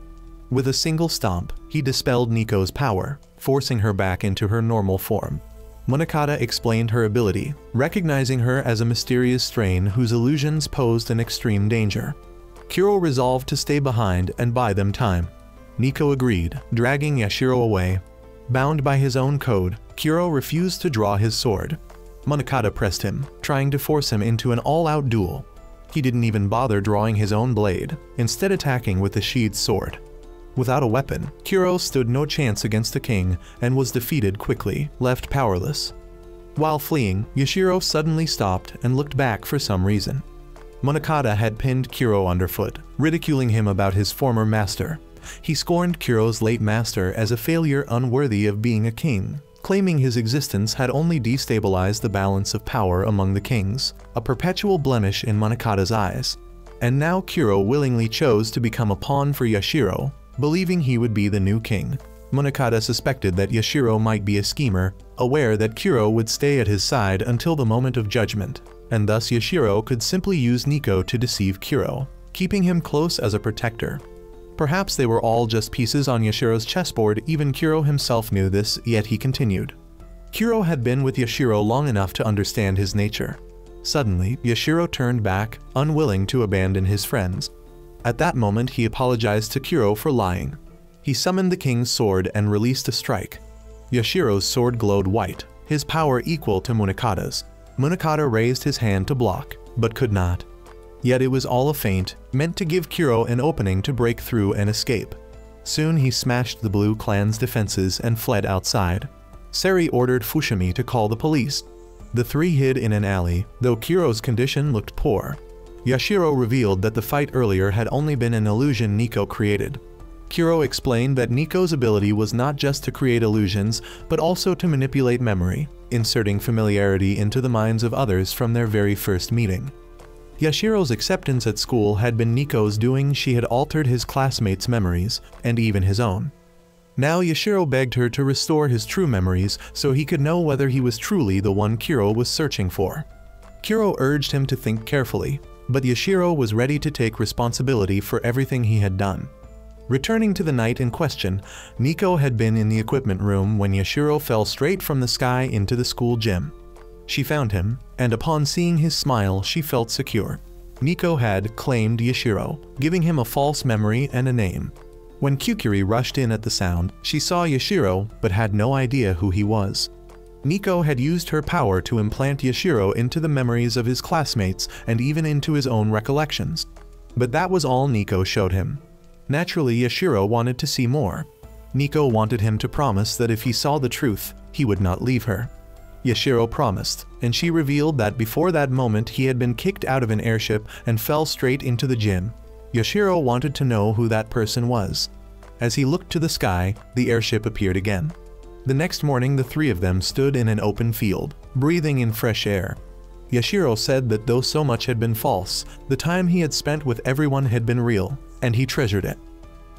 With a single stomp, he dispelled Nico's power, forcing her back into her normal form. Munakata explained her ability, recognizing her as a mysterious strain whose illusions posed an extreme danger. Kuro resolved to stay behind and buy them time. Nico agreed, dragging Yashiro away. Bound by his own code, Kuro refused to draw his sword. Munakata pressed him, trying to force him into an all-out duel. He didn't even bother drawing his own blade, instead attacking with the sheathed sword. Without a weapon, Kuro stood no chance against the king and was defeated quickly, left powerless. While fleeing, Yashiro suddenly stopped and looked back for some reason. Munakata had pinned Kuro underfoot, ridiculing him about his former master. He scorned Kuro's late master as a failure unworthy of being a king, claiming his existence had only destabilized the balance of power among the kings, a perpetual blemish in Munakata's eyes. And now Kuro willingly chose to become a pawn for Yashiro, believing he would be the new king. Munakata suspected that Yashiro might be a schemer, aware that Kuro would stay at his side until the moment of judgment, and thus Yashiro could simply use Nico to deceive Kuro, keeping him close as a protector. Perhaps they were all just pieces on Yashiro's chessboard. Even Kuro himself knew this, yet he continued. Kuro had been with Yashiro long enough to understand his nature. Suddenly, Yashiro turned back, unwilling to abandon his friends. At that moment, he apologized to Kuro for lying. He summoned the king's sword and released a strike. Yashiro's sword glowed white, his power equal to Munakata's. Munakata raised his hand to block, but could not. Yet it was all a feint, meant to give Kuro an opening to break through and escape. Soon he smashed the Blue Clan's defenses and fled outside. Seri ordered Fushimi to call the police. The three hid in an alley, though Kuro's condition looked poor. Yashiro revealed that the fight earlier had only been an illusion Nico created. Kuro explained that Nico's ability was not just to create illusions, but also to manipulate memory, inserting familiarity into the minds of others from their very first meeting. Yashiro's acceptance at school had been Nico's doing. She had altered his classmates' memories, and even his own. Now Yashiro begged her to restore his true memories so he could know whether he was truly the one Kuro was searching for. Kuro urged him to think carefully, but Yashiro was ready to take responsibility for everything he had done. Returning to the night in question, Nico had been in the equipment room when Yashiro fell straight from the sky into the school gym. She found him, and upon seeing his smile, she felt secure. Nico had claimed Yashiro, giving him a false memory and a name. When Kukuri rushed in at the sound, she saw Yashiro but had no idea who he was. Nico had used her power to implant Yashiro into the memories of his classmates and even into his own recollections. But that was all Nico showed him. Naturally, Yashiro wanted to see more. Nico wanted him to promise that if he saw the truth, he would not leave her. Yashiro promised, and she revealed that before that moment he had been kicked out of an airship and fell straight into the gym. Yashiro wanted to know who that person was. As he looked to the sky, the airship appeared again. The next morning the three of them stood in an open field, breathing in fresh air. Yashiro said that though so much had been false, the time he had spent with everyone had been real, and he treasured it.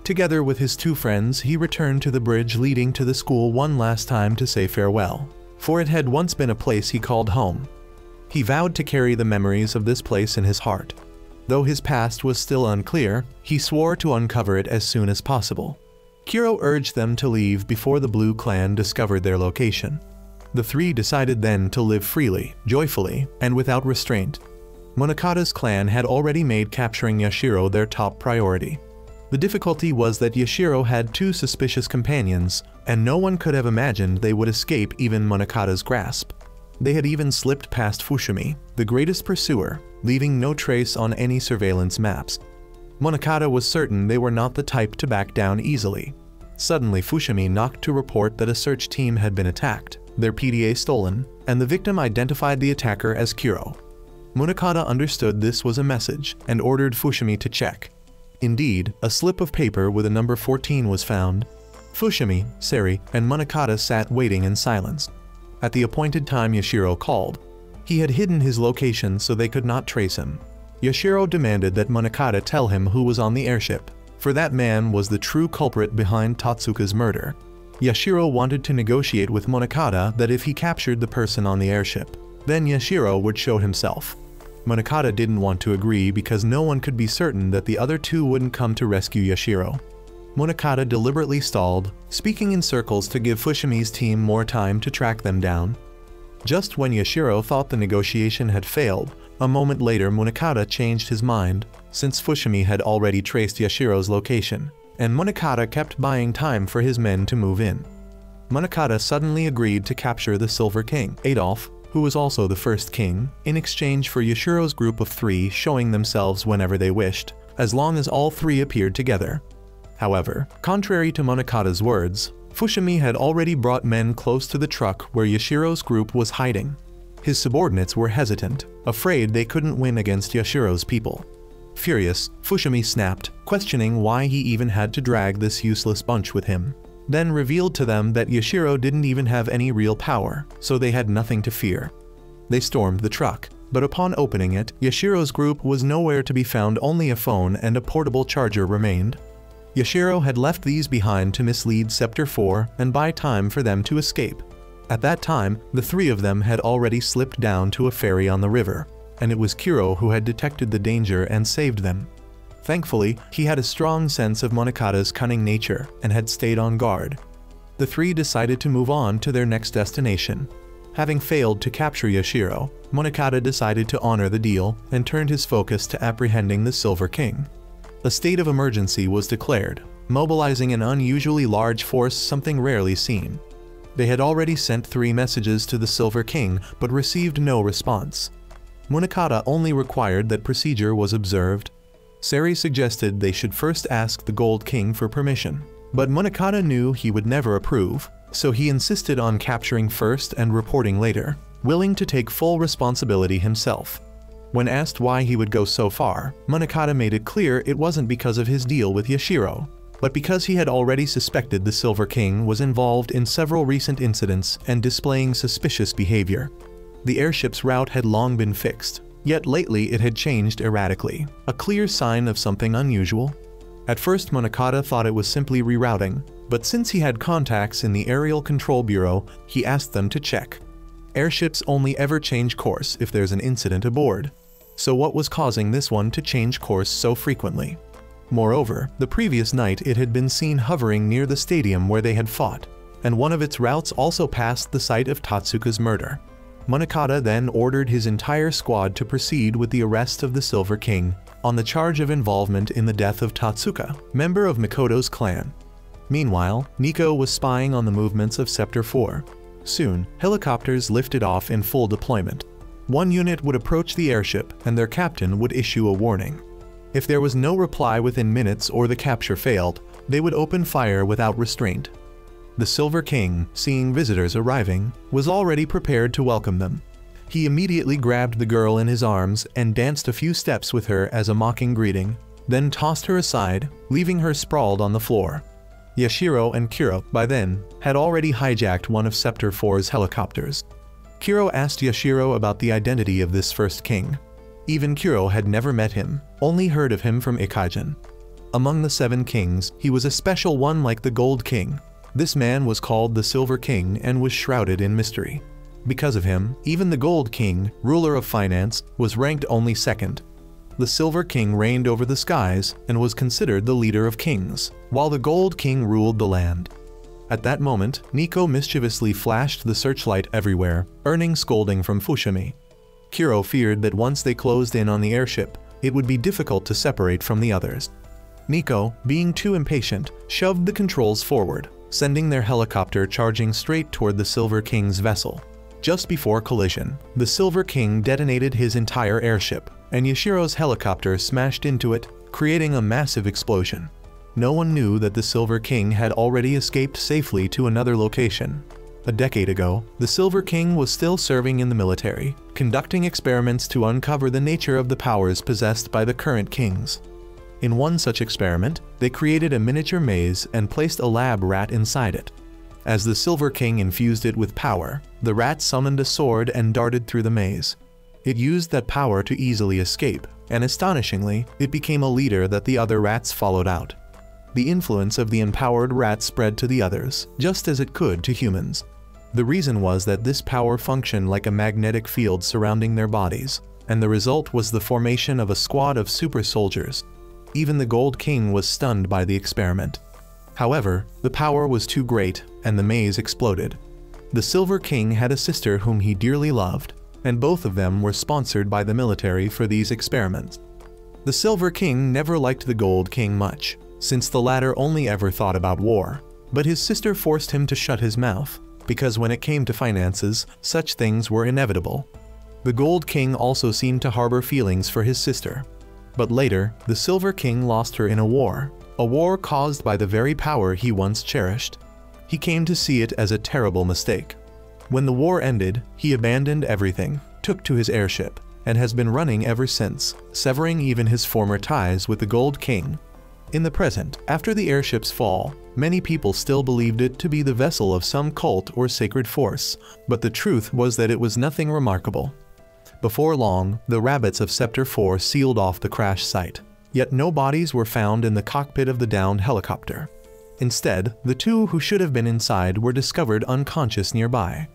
Together with his two friends, he returned to the bridge leading to the school one last time to say farewell, for it had once been a place he called home. He vowed to carry the memories of this place in his heart. Though his past was still unclear, he swore to uncover it as soon as possible. Kuro urged them to leave before the Blue Clan discovered their location. The three decided then to live freely, joyfully, and without restraint. Monokata's clan had already made capturing Yashiro their top priority. The difficulty was that Yashiro had two suspicious companions, and no one could have imagined they would escape even Monokata's grasp. They had even slipped past Fushimi, the greatest pursuer, leaving no trace on any surveillance maps. Monokata was certain they were not the type to back down easily. Suddenly Fushimi knocked to report that a search team had been attacked, their PDA stolen, and the victim identified the attacker as Kuro. Monokata understood this was a message and ordered Fushimi to check. Indeed, a slip of paper with a number 14 was found. Fushimi, Seri, and Monokata sat waiting in silence. At the appointed time Yashiro called. He had hidden his location so they could not trace him. Yashiro demanded that Monokata tell him who was on the airship, for that man was the true culprit behind Tatsuka's murder. Yashiro wanted to negotiate with Monokata that if he captured the person on the airship, then Yashiro would show himself. Monokata didn't want to agree because no one could be certain that the other two wouldn't come to rescue Yashiro. Monokata deliberately stalled, speaking in circles to give Fushimi's team more time to track them down. Just when Yashiro thought the negotiation had failed, a moment later Monokata changed his mind, since Fushimi had already traced Yashiro's location, and Monokata kept buying time for his men to move in. Monokata suddenly agreed to capture the Silver King, Adolf, who was also the first king, in exchange for Yashiro's group of three showing themselves whenever they wished, as long as all three appeared together. However, contrary to Monokata's words, Fushimi had already brought men close to the truck where Yashiro's group was hiding. His subordinates were hesitant, afraid they couldn't win against Yashiro's people. Furious, Fushimi snapped, questioning why he even had to drag this useless bunch with him, then revealed to them that Yashiro didn't even have any real power, so they had nothing to fear. They stormed the truck, but upon opening it, Yashiro's group was nowhere to be found. Only a phone and a portable charger remained. Yashiro had left these behind to mislead Scepter 4 and buy time for them to escape. At that time, the three of them had already slipped down to a ferry on the river, and it was Kuro who had detected the danger and saved them. Thankfully, he had a strong sense of Monokata's cunning nature and had stayed on guard. The three decided to move on to their next destination. Having failed to capture Yashiro, Monokata decided to honor the deal and turned his focus to apprehending the Silver King. A state of emergency was declared, mobilizing an unusually large force, something rarely seen. They had already sent 3 messages to the Silver King but received no response. Monokata only required that procedure was observed. Seri suggested they should first ask the Gold King for permission, but Monokata knew he would never approve, so he insisted on capturing first and reporting later, willing to take full responsibility himself. When asked why he would go so far, Monokata made it clear it wasn't because of his deal with Yashiro, but because he had already suspected the Silver King was involved in several recent incidents and displaying suspicious behavior. The airship's route had long been fixed, yet lately it had changed erratically, a clear sign of something unusual. At first Monokata thought it was simply rerouting, but since he had contacts in the Aerial Control Bureau, he asked them to check. Airships only ever change course if there's an incident aboard. So what was causing this one to change course so frequently? Moreover, the previous night it had been seen hovering near the stadium where they had fought, and one of its routes also passed the site of Tatsuka's murder. Monokata then ordered his entire squad to proceed with the arrest of the Silver King, on the charge of involvement in the death of Tatsuka, member of Mikoto's clan. Meanwhile, Nico was spying on the movements of Scepter 4. Soon, helicopters lifted off in full deployment. One unit would approach the airship and their captain would issue a warning. If there was no reply within minutes or the capture failed, they would open fire without restraint. The Silver King, seeing visitors arriving, was already prepared to welcome them. He immediately grabbed the girl in his arms and danced a few steps with her as a mocking greeting, then tossed her aside, leaving her sprawled on the floor. Yashiro and Kuro, by then, had already hijacked one of Scepter 4's helicopters. Kuro asked Yashiro about the identity of this first king. Even Kuro had never met him, only heard of him from Ikajin. Among the 7 kings, he was a special one like the Gold King. This man was called the Silver King and was shrouded in mystery. Because of him, even the Gold King, ruler of finance, was ranked only 2nd. The Silver King reigned over the skies and was considered the leader of kings, while the Gold King ruled the land. At that moment, Nico mischievously flashed the searchlight everywhere, earning scolding from Fushimi. Kuro feared that once they closed in on the airship, it would be difficult to separate from the others. Nico, being too impatient, shoved the controls forward, sending their helicopter charging straight toward the Silver King's vessel. Just before collision, the Silver King detonated his entire airship, and Yashiro's helicopter smashed into it, creating a massive explosion. No one knew that the Silver King had already escaped safely to another location. A decade ago, the Silver King was still serving in the military, conducting experiments to uncover the nature of the powers possessed by the current kings. In one such experiment, they created a miniature maze and placed a lab rat inside it. As the Silver King infused it with power, the rat summoned a sword and darted through the maze. It used that power to easily escape, and astonishingly, it became a leader that the other rats followed out. The influence of the empowered rat spread to the others, just as it could to humans. The reason was that this power functioned like a magnetic field surrounding their bodies, and the result was the formation of a squad of super soldiers. Even the Gold King was stunned by the experiment. However, the power was too great, and the maze exploded. The Silver King had a sister whom he dearly loved, and both of them were sponsored by the military for these experiments. The Silver King never liked the Gold King much, since the latter only ever thought about war, but his sister forced him to shut his mouth, because when it came to finances, such things were inevitable. The Gold King also seemed to harbor feelings for his sister. But later, the Silver King lost her in a war caused by the very power he once cherished. He came to see it as a terrible mistake. When the war ended, he abandoned everything, took to his airship, and has been running ever since, severing even his former ties with the Gold King. In the present, after the airship's fall, many people still believed it to be the vessel of some cult or sacred force, but the truth was that it was nothing remarkable. Before long, the rabbits of Scepter 4 sealed off the crash site, yet no bodies were found in the cockpit of the downed helicopter. Instead, the 2 who should have been inside were discovered unconscious nearby.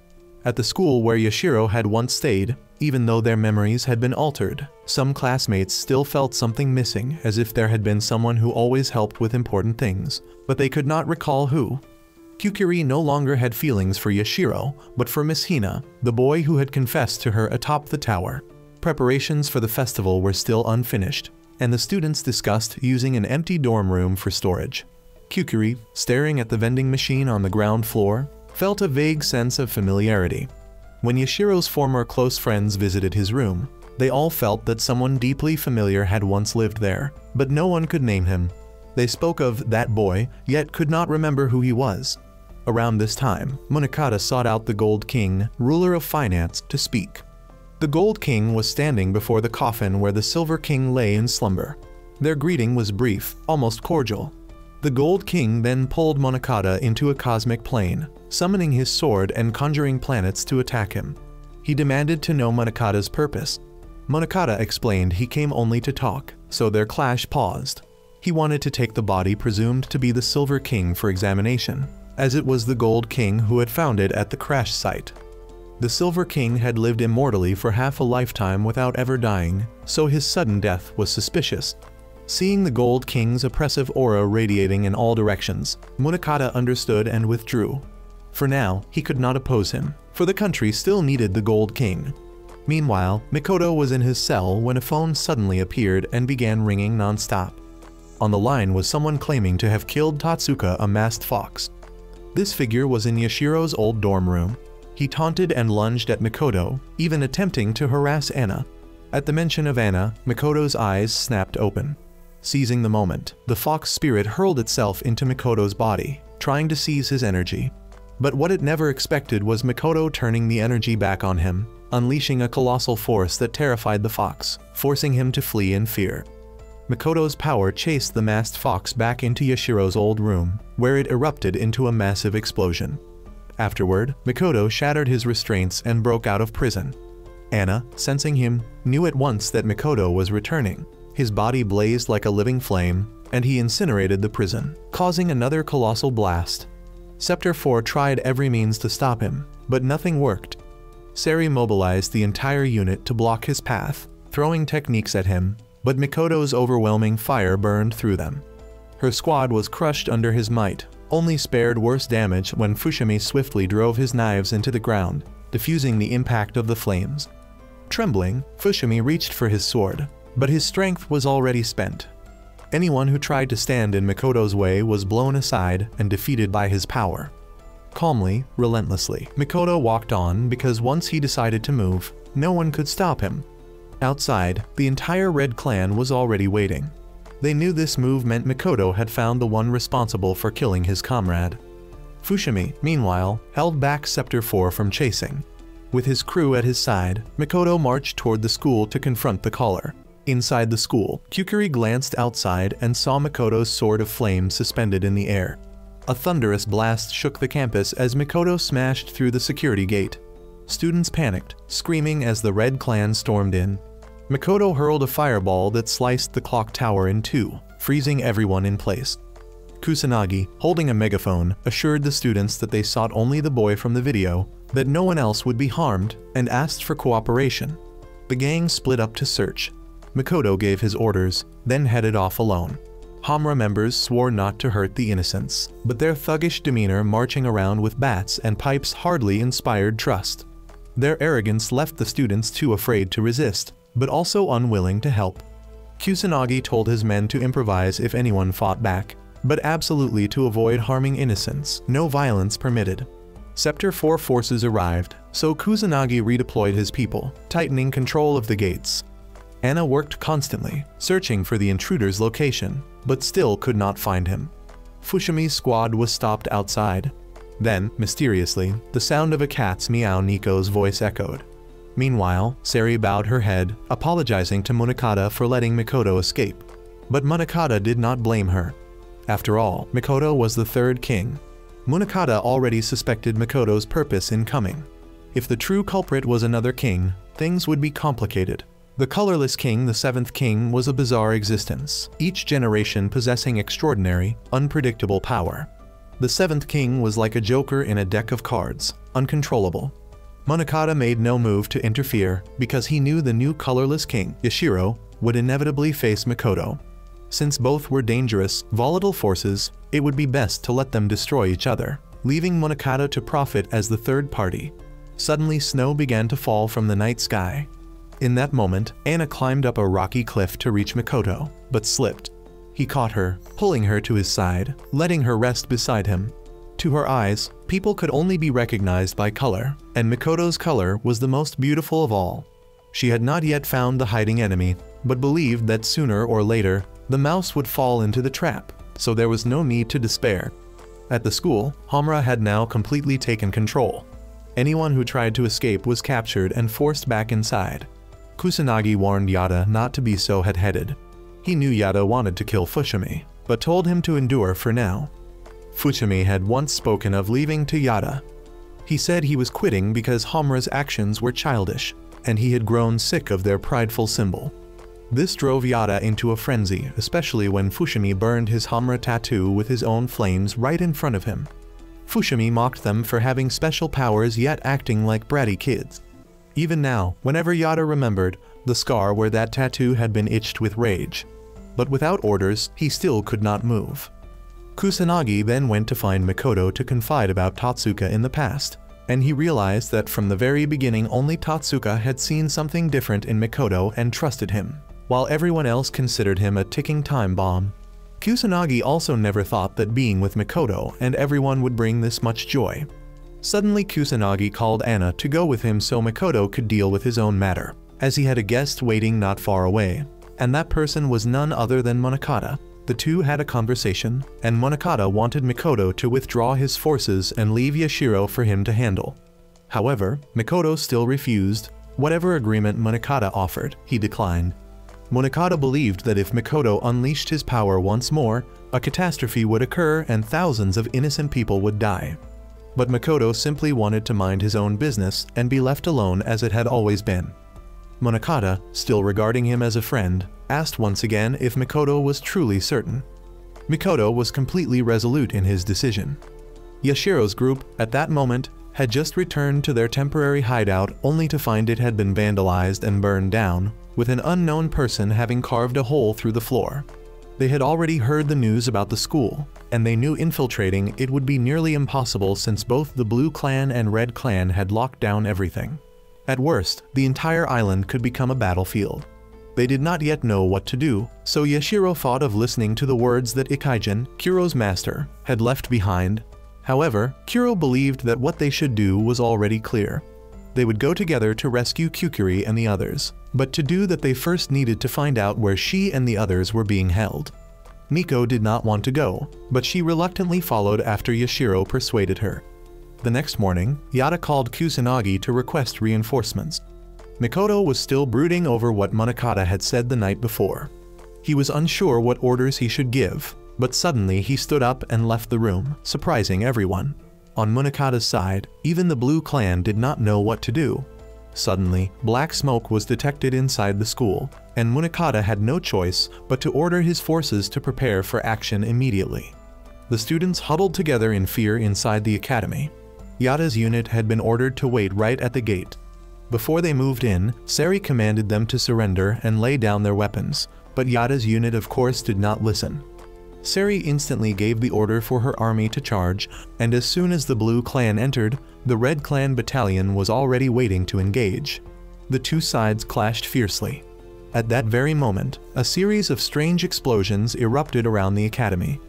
At the school where Yashiro had once stayed, even though their memories had been altered, some classmates still felt something missing, as if there had been someone who always helped with important things, but they could not recall who. Kukuri no longer had feelings for Yashiro, but for Miss Hina, the boy who had confessed to her atop the tower. Preparations for the festival were still unfinished, and the students discussed using an empty dorm room for storage. Kukuri, staring at the vending machine on the ground floor, felt a vague sense of familiarity. When Yashiro's former close friends visited his room, they all felt that someone deeply familiar had once lived there, but no one could name him. They spoke of that boy, yet could not remember who he was. Around this time, Munakata sought out the Gold King, ruler of finance, to speak. The Gold King was standing before the coffin where the Silver King lay in slumber. Their greeting was brief, almost cordial. The Gold King then pulled Munakata into a cosmic plane, summoning his sword and conjuring planets to attack him. He demanded to know Munakata's purpose. Munakata explained he came only to talk, so their clash paused. He wanted to take the body presumed to be the Silver King for examination, as it was the Gold King who had found it at the crash site. The Silver King had lived immortally for half a lifetime without ever dying, so his sudden death was suspicious. Seeing the Gold King's oppressive aura radiating in all directions, Munakata understood and withdrew. For now, he could not oppose him, for the country still needed the Gold King. Meanwhile, Mikoto was in his cell when a phone suddenly appeared and began ringing non-stop. On the line was someone claiming to have killed Tatsuka, a masked fox. This figure was in Yashiro's old dorm room. He taunted and lunged at Mikoto, even attempting to harass Anna. At the mention of Anna, Mikoto's eyes snapped open. Seizing the moment, the fox spirit hurled itself into Mikoto's body, trying to seize his energy. But what it never expected was Makoto turning the energy back on him, unleashing a colossal force that terrified the fox, forcing him to flee in fear. Makoto's power chased the masked fox back into Yashiro's old room, where it erupted into a massive explosion. Afterward, Makoto shattered his restraints and broke out of prison. Ana, sensing him, knew at once that Makoto was returning. His body blazed like a living flame, and he incinerated the prison, causing another colossal blast. Scepter 4 tried every means to stop him, but nothing worked. Sari mobilized the entire unit to block his path, throwing techniques at him, but Makoto's overwhelming fire burned through them. Her squad was crushed under his might, only spared worse damage when Fushimi swiftly drove his knives into the ground, diffusing the impact of the flames. Trembling, Fushimi reached for his sword, but his strength was already spent. Anyone who tried to stand in Makoto's way was blown aside and defeated by his power. Calmly, relentlessly, Makoto walked on because once he decided to move, no one could stop him. Outside, the entire Red Clan was already waiting. They knew this move meant Makoto had found the one responsible for killing his comrade. Fushimi, meanwhile, held back Scepter 4 from chasing. With his crew at his side, Makoto marched toward the school to confront the caller. Inside the school, Kukuri glanced outside and saw Makoto's sword of flame suspended in the air. A thunderous blast shook the campus as Makoto smashed through the security gate. Students panicked, screaming as the Red Clan stormed in. Makoto hurled a fireball that sliced the clock tower in two, freezing everyone in place. Kusanagi, holding a megaphone, assured the students that they sought only the boy from the video, that no one else would be harmed, and asked for cooperation. The gang split up to search. Makoto gave his orders, then headed off alone. Hamura members swore not to hurt the innocents, but their thuggish demeanor marching around with bats and pipes hardly inspired trust. Their arrogance left the students too afraid to resist, but also unwilling to help. Kusanagi told his men to improvise if anyone fought back, but absolutely to avoid harming innocents, no violence permitted. Scepter 4 forces arrived, so Kusanagi redeployed his people, tightening control of the gates. Ana worked constantly, searching for the intruder's location, but still could not find him. Fushimi's squad was stopped outside. Then, mysteriously, the sound of a cat's meow Nico's voice echoed. Meanwhile, Sari bowed her head, apologizing to Munakata for letting Makoto escape. But Munakata did not blame her. After all, Makoto was the third king. Munakata already suspected Makoto's purpose in coming. If the true culprit was another king, things would be complicated. The colorless king, the seventh king, was a bizarre existence, each generation possessing extraordinary, unpredictable power. The seventh king was like a joker in a deck of cards, uncontrollable. Munakata made no move to interfere because he knew the new colorless king, Yashiro, would inevitably face Makoto. Since both were dangerous, volatile forces, it would be best to let them destroy each other, leaving Munakata to profit as the third party. Suddenly snow began to fall from the night sky. In that moment, Ana climbed up a rocky cliff to reach Makoto, but slipped. He caught her, pulling her to his side, letting her rest beside him. To her eyes, people could only be recognized by color, and Makoto's color was the most beautiful of all. She had not yet found the hiding enemy, but believed that sooner or later, the mouse would fall into the trap, so there was no need to despair. At the school, Hamura had now completely taken control. Anyone who tried to escape was captured and forced back inside. Kusanagi warned Yada not to be so hot-headed. He knew Yada wanted to kill Fushimi, but told him to endure for now. Fushimi had once spoken of leaving to Yada. He said he was quitting because Hamura's actions were childish, and he had grown sick of their prideful symbol. This drove Yada into a frenzy, especially when Fushimi burned his Hamura tattoo with his own flames right in front of him. Fushimi mocked them for having special powers yet acting like bratty kids. Even now, whenever Yada remembered, the scar where that tattoo had been itched with rage. But without orders, he still could not move. Kusanagi then went to find Makoto to confide about Tatsuka in the past, and he realized that from the very beginning only Tatsuka had seen something different in Makoto and trusted him, while everyone else considered him a ticking time bomb. Kusanagi also never thought that being with Makoto and everyone would bring this much joy. Suddenly Kusanagi called Ana to go with him so Makoto could deal with his own matter, as he had a guest waiting not far away, and that person was none other than Munakata. The two had a conversation, and Monokata wanted Mikoto to withdraw his forces and leave Yashiro for him to handle. However, Mikoto still refused. Whatever agreement Monokata offered, he declined. Monokata believed that if Mikoto unleashed his power once more, a catastrophe would occur and thousands of innocent people would die. But Mikoto simply wanted to mind his own business and be left alone as it had always been. Monokata, still regarding him as a friend, asked once again if Mikoto was truly certain. Mikoto was completely resolute in his decision. Yashiro's group, at that moment, had just returned to their temporary hideout only to find it had been vandalized and burned down, with an unknown person having carved a hole through the floor. They had already heard the news about the school, and they knew infiltrating it would be nearly impossible since both the Blue Clan and Red Clan had locked down everything. At worst, the entire island could become a battlefield. They did not yet know what to do, so Yashiro thought of listening to the words that Ikaijin, Kuro's master, had left behind. However, Kuro believed that what they should do was already clear. They would go together to rescue Kukuri and the others, but to do that they first needed to find out where she and the others were being held. Miko did not want to go, but she reluctantly followed after Yashiro persuaded her. The next morning, Yada called Kusanagi to request reinforcements. Mikoto was still brooding over what Monokata had said the night before. He was unsure what orders he should give, but suddenly he stood up and left the room, surprising everyone. On Monokata's side, even the Blue Clan did not know what to do. Suddenly, black smoke was detected inside the school, and Monokata had no choice but to order his forces to prepare for action immediately. The students huddled together in fear inside the academy. Yada's unit had been ordered to wait right at the gate. Before they moved in, Sari commanded them to surrender and lay down their weapons, but Yada's unit of course did not listen. Sari instantly gave the order for her army to charge, and as soon as the Blue Clan entered, the Red Clan battalion was already waiting to engage. The two sides clashed fiercely. At that very moment, a series of strange explosions erupted around the academy.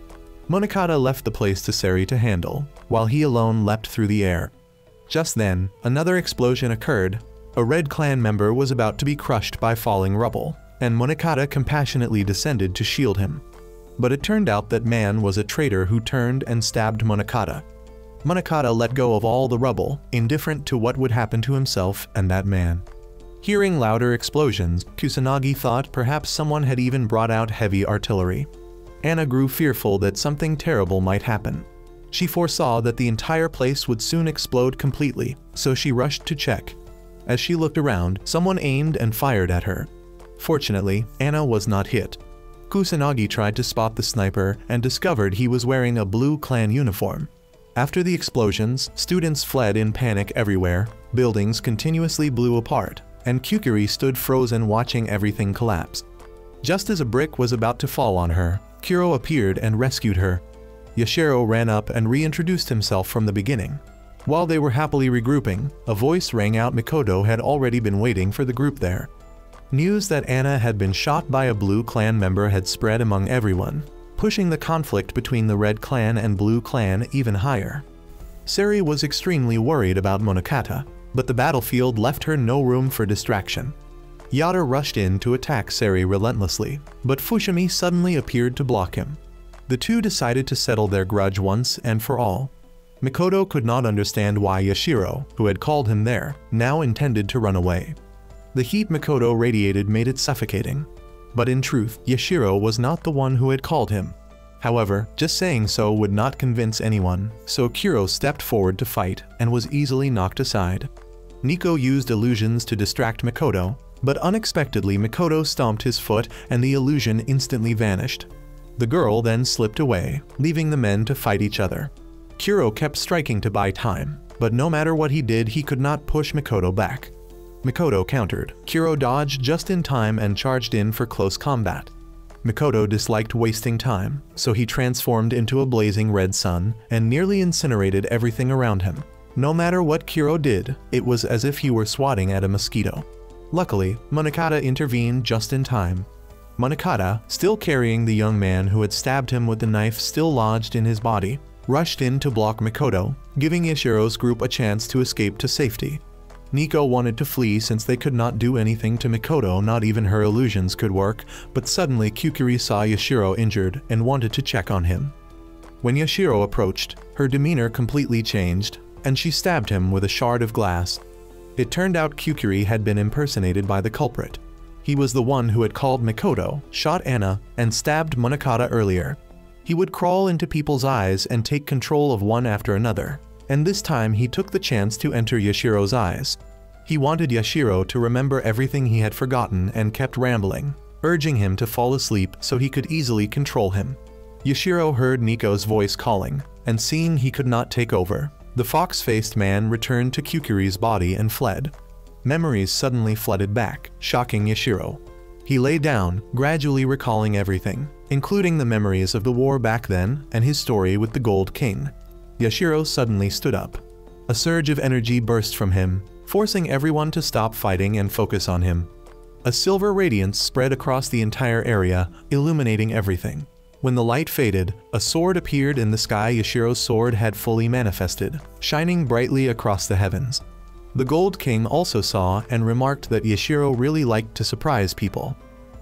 Monokata left the place to Sari to handle, while he alone leapt through the air. Just then, another explosion occurred. A Red Clan member was about to be crushed by falling rubble, and Monokata compassionately descended to shield him. But it turned out that man was a traitor who turned and stabbed Monokata. Monokata let go of all the rubble, indifferent to what would happen to himself and that man. Hearing louder explosions, Kusanagi thought perhaps someone had even brought out heavy artillery. Anna grew fearful that something terrible might happen. She foresaw that the entire place would soon explode completely, so she rushed to check. As she looked around, someone aimed and fired at her. Fortunately, Anna was not hit. Kusanagi tried to spot the sniper and discovered he was wearing a Blue Clan uniform. After the explosions, students fled in panic everywhere, buildings continuously blew apart, and Kukuri stood frozen watching everything collapse. Just as a brick was about to fall on her, Kuro appeared and rescued her. Yashiro ran up and reintroduced himself from the beginning. While they were happily regrouping, a voice rang out. Mikoto had already been waiting for the group there. News that Anna had been shot by a Blue Clan member had spread among everyone, pushing the conflict between the Red Clan and Blue Clan even higher. Sari was extremely worried about Monokata, but the battlefield left her no room for distraction. Yada rushed in to attack Sari relentlessly, but Fushimi suddenly appeared to block him. The two decided to settle their grudge once and for all. Mikoto could not understand why Yashiro, who had called him there, now intended to run away. The heat Mikoto radiated made it suffocating. But in truth, Yashiro was not the one who had called him. However, just saying so would not convince anyone, so Kuro stepped forward to fight and was easily knocked aside. Nico used illusions to distract Mikoto, but unexpectedly Mikoto stomped his foot and the illusion instantly vanished. The girl then slipped away, leaving the men to fight each other. Kuro kept striking to buy time, but no matter what he did, he could not push Mikoto back. Mikoto countered. Kuro dodged just in time and charged in for close combat. Mikoto disliked wasting time, so he transformed into a blazing red sun and nearly incinerated everything around him. No matter what Kuro did, it was as if he were swatting at a mosquito. Luckily, Monokata intervened just in time. Monokata, still carrying the young man who had stabbed him with the knife still lodged in his body, rushed in to block Mikoto, giving Yashiro's group a chance to escape to safety. Nico wanted to flee since they could not do anything to Mikoto, not even her illusions could work, but suddenly Kukuri saw Yashiro injured and wanted to check on him. When Yashiro approached, her demeanor completely changed, and she stabbed him with a shard of glass. It turned out Kukuri had been impersonated by the culprit. He was the one who had called Mikoto, shot Anna, and stabbed Munakata earlier. He would crawl into people's eyes and take control of one after another, and this time he took the chance to enter Yashiro's eyes. He wanted Yashiro to remember everything he had forgotten and kept rambling, urging him to fall asleep so he could easily control him. Yashiro heard Nico's voice calling, and seeing he could not take over, the fox-faced man returned to Kukuri's body and fled. Memories suddenly flooded back, shocking Yashiro. He lay down, gradually recalling everything, including the memories of the war back then and his story with the Gold King. Yashiro suddenly stood up. A surge of energy burst from him, forcing everyone to stop fighting and focus on him. A silver radiance spread across the entire area, illuminating everything. When the light faded, a sword appeared in the sky. Yashiro's sword had fully manifested, shining brightly across the heavens. The Gold King also saw and remarked that Yashiro really liked to surprise people.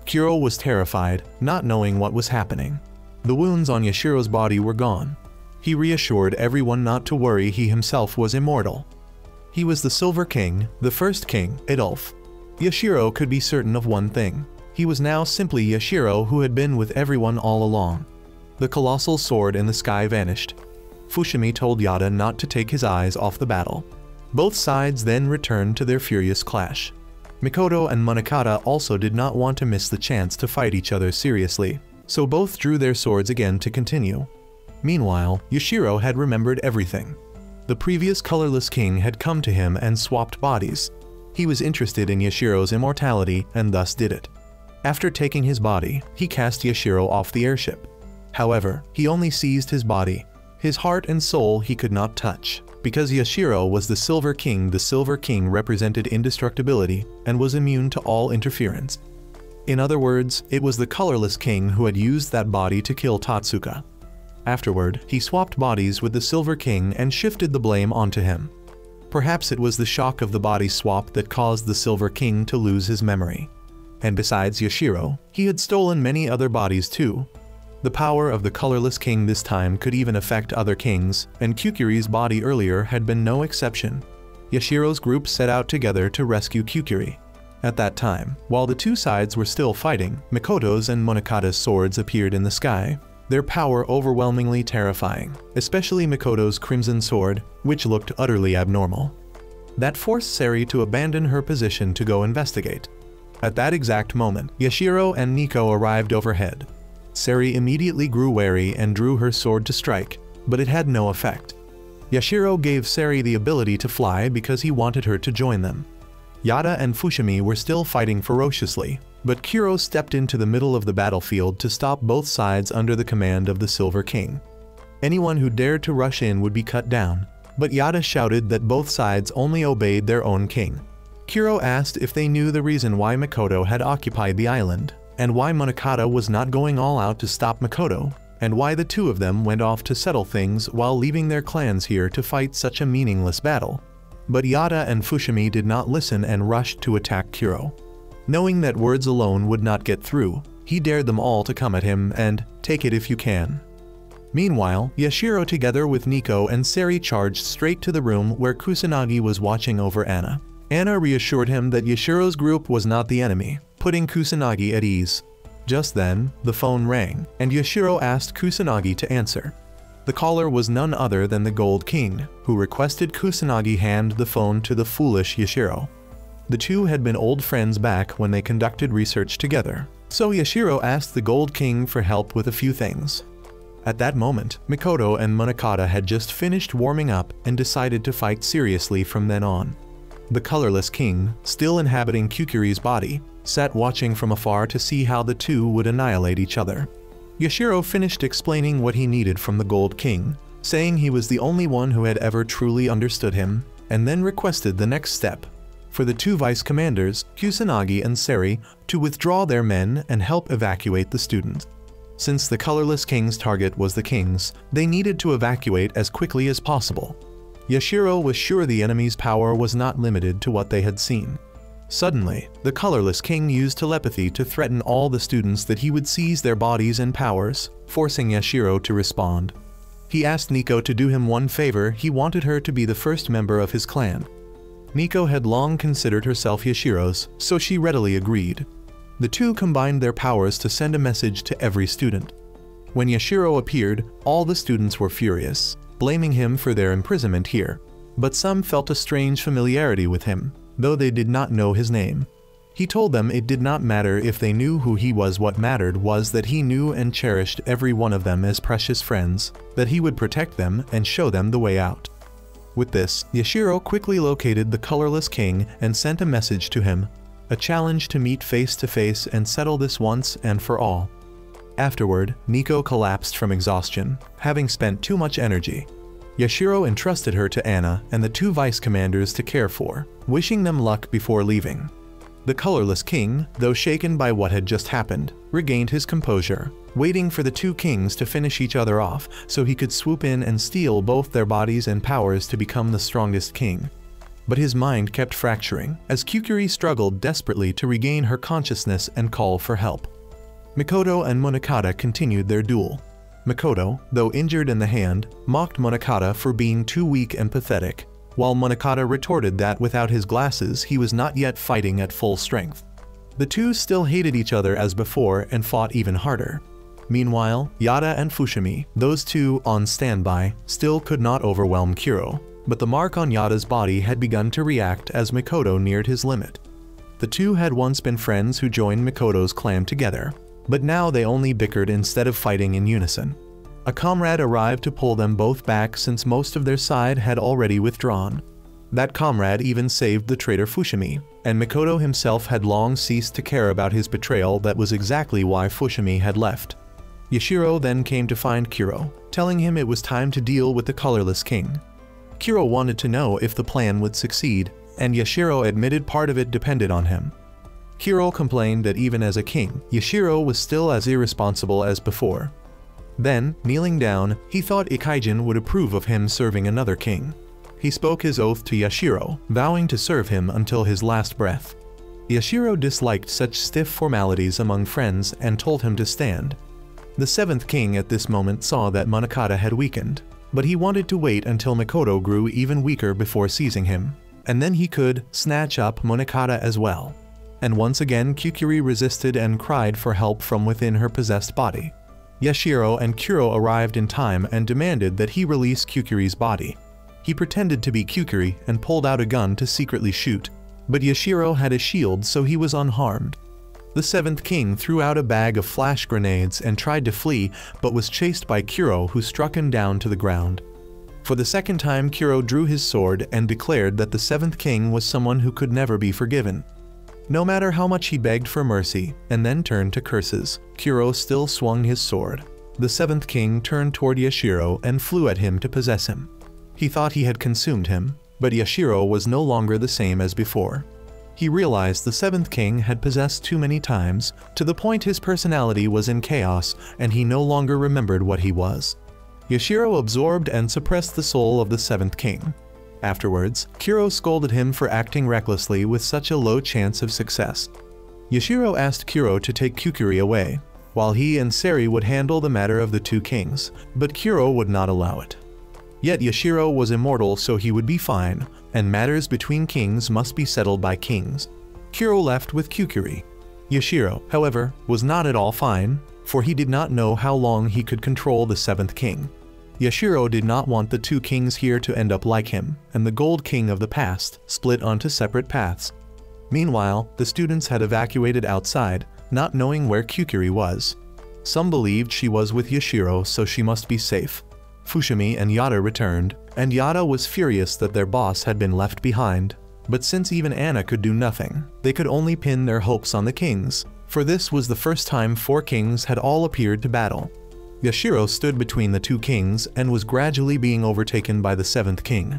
Kuro was terrified, not knowing what was happening. The wounds on Yashiro's body were gone. He reassured everyone not to worry, he himself was immortal. He was the Silver King, the first king, Adolf. Yashiro could be certain of one thing. He was now simply Yashiro who had been with everyone all along. The colossal sword in the sky vanished. Fushimi told Yada not to take his eyes off the battle. Both sides then returned to their furious clash. Mikoto and Munakata also did not want to miss the chance to fight each other seriously, so both drew their swords again to continue. Meanwhile, Yashiro had remembered everything. The previous colorless king had come to him and swapped bodies. He was interested in Yashiro's immortality and thus did it. After taking his body, he cast Yashiro off the airship. However, he only seized his body. His heart and soul he could not touch. Because Yashiro was the Silver King represented indestructibility and was immune to all interference. In other words, it was the colorless king who had used that body to kill Tatsuka. Afterward, he swapped bodies with the Silver King and shifted the blame onto him. Perhaps it was the shock of the body swap that caused the Silver King to lose his memory. And besides Yashiro, he had stolen many other bodies too. The power of the colorless king this time could even affect other kings, and Kukuri's body earlier had been no exception. Yashiro's group set out together to rescue Kukuri. At that time, while the two sides were still fighting, Mikoto's and Munakata's swords appeared in the sky, their power overwhelmingly terrifying, especially Mikoto's crimson sword, which looked utterly abnormal. That forced Seri to abandon her position to go investigate. At that exact moment, Yashiro and Nico arrived overhead. Seri immediately grew wary and drew her sword to strike, but it had no effect. Yashiro gave Seri the ability to fly because he wanted her to join them. Yada and Fushimi were still fighting ferociously, but Kuro stepped into the middle of the battlefield to stop both sides under the command of the Silver King. Anyone who dared to rush in would be cut down, but Yada shouted that both sides only obeyed their own king. Kuro asked if they knew the reason why Mikoto had occupied the island, and why Munakata was not going all out to stop Mikoto, and why the two of them went off to settle things while leaving their clans here to fight such a meaningless battle. But Yada and Fushimi did not listen and rushed to attack Kuro. Knowing that words alone would not get through, he dared them all to come at him and take it if you can. Meanwhile, Yashiro together with Nico and Seri charged straight to the room where Kusanagi was watching over Anna. Anna reassured him that Yashiro's group was not the enemy, putting Kusanagi at ease. Just then, the phone rang, and Yashiro asked Kusanagi to answer. The caller was none other than the Gold King, who requested Kusanagi hand the phone to the foolish Yashiro. The two had been old friends back when they conducted research together, so Yashiro asked the Gold King for help with a few things. At that moment, Mikoto and Munakata had just finished warming up and decided to fight seriously from then on. The colorless king, still inhabiting Kukuri's body, sat watching from afar to see how the two would annihilate each other. Yashiro finished explaining what he needed from the Gold King, saying he was the only one who had ever truly understood him, and then requested the next step, for the two vice commanders, Kusanagi and Seri, to withdraw their men and help evacuate the students. Since the colorless king's target was the kings, they needed to evacuate as quickly as possible. Yashiro was sure the enemy's power was not limited to what they had seen. Suddenly, the colorless king used telepathy to threaten all the students that he would seize their bodies and powers, forcing Yashiro to respond. He asked Nico to do him one favor. He wanted her to be the first member of his clan. Nico had long considered herself Yashiro's, so she readily agreed. The two combined their powers to send a message to every student. When Yashiro appeared, all the students were furious, blaming him for their imprisonment here. But some felt a strange familiarity with him, though they did not know his name. He told them it did not matter if they knew who he was. What mattered was that he knew and cherished every one of them as precious friends, that he would protect them and show them the way out. With this, Yashiro quickly located the colorless king and sent a message to him, a challenge to meet face to face and settle this once and for all. Afterward, Nico collapsed from exhaustion, having spent too much energy. Yashiro entrusted her to Anna and the two vice commanders to care for, wishing them luck before leaving. The colorless king, though shaken by what had just happened, regained his composure, waiting for the two kings to finish each other off so he could swoop in and steal both their bodies and powers to become the strongest king. But his mind kept fracturing as Kukuri struggled desperately to regain her consciousness and call for help. Mikoto and Monokata continued their duel. Mikoto, though injured in the hand, mocked Monokata for being too weak and pathetic, while Monokata retorted that without his glasses he was not yet fighting at full strength. The two still hated each other as before and fought even harder. Meanwhile, Yada and Fushimi, those two on standby, still could not overwhelm Kuro, but the mark on Yada's body had begun to react as Mikoto neared his limit. The two had once been friends who joined Mikoto's clan together, but now they only bickered instead of fighting in unison. A comrade arrived to pull them both back since most of their side had already withdrawn. That comrade even saved the traitor Fushimi, and Mikoto himself had long ceased to care about his betrayal. That was exactly why Fushimi had left. Yashiro then came to find Kuro, telling him it was time to deal with the colorless king. Kuro wanted to know if the plan would succeed, and Yashiro admitted part of it depended on him. Kuro complained that even as a king, Yashiro was still as irresponsible as before. Then, kneeling down, he thought Ikaijin would approve of him serving another king. He spoke his oath to Yashiro, vowing to serve him until his last breath. Yashiro disliked such stiff formalities among friends and told him to stand. The seventh king at this moment saw that Monokata had weakened, but he wanted to wait until Mikoto grew even weaker before seizing him, and then he could snatch up Monokata as well. And once again Kukuri resisted and cried for help from within her possessed body. Yashiro and Kuro arrived in time and demanded that he release Kukuri's body. He pretended to be Kukuri and pulled out a gun to secretly shoot, but Yashiro had a shield so he was unharmed. The seventh king threw out a bag of flash grenades and tried to flee, but was chased by Kuro, who struck him down to the ground. For the second time Kuro drew his sword and declared that the seventh king was someone who could never be forgiven. No matter how much he begged for mercy, and then turned to curses, Kuro still swung his sword. The seventh king turned toward Yashiro and flew at him to possess him. He thought he had consumed him, but Yashiro was no longer the same as before. He realized the seventh king had possessed too many times, to the point his personality was in chaos and he no longer remembered what he was. Yashiro absorbed and suppressed the soul of the seventh king. Afterwards, Kuro scolded him for acting recklessly with such a low chance of success. Yashiro asked Kuro to take Kukuri away, while he and Seri would handle the matter of the two kings, but Kuro would not allow it. Yet Yashiro was immortal, so he would be fine, and matters between kings must be settled by kings. Kuro left with Kukuri. Yashiro, however, was not at all fine, for he did not know how long he could control the seventh king. Yashiro did not want the two kings here to end up like him, and the Gold King of the past split onto separate paths. Meanwhile, the students had evacuated outside, not knowing where Kukuri was. Some believed she was with Yashiro, so she must be safe. Fushimi and Yada returned, and Yada was furious that their boss had been left behind. But since even Anna could do nothing, they could only pin their hopes on the kings, for this was the first time 4 kings had all appeared to battle. Yashiro stood between the 2 kings and was gradually being overtaken by the 7th king.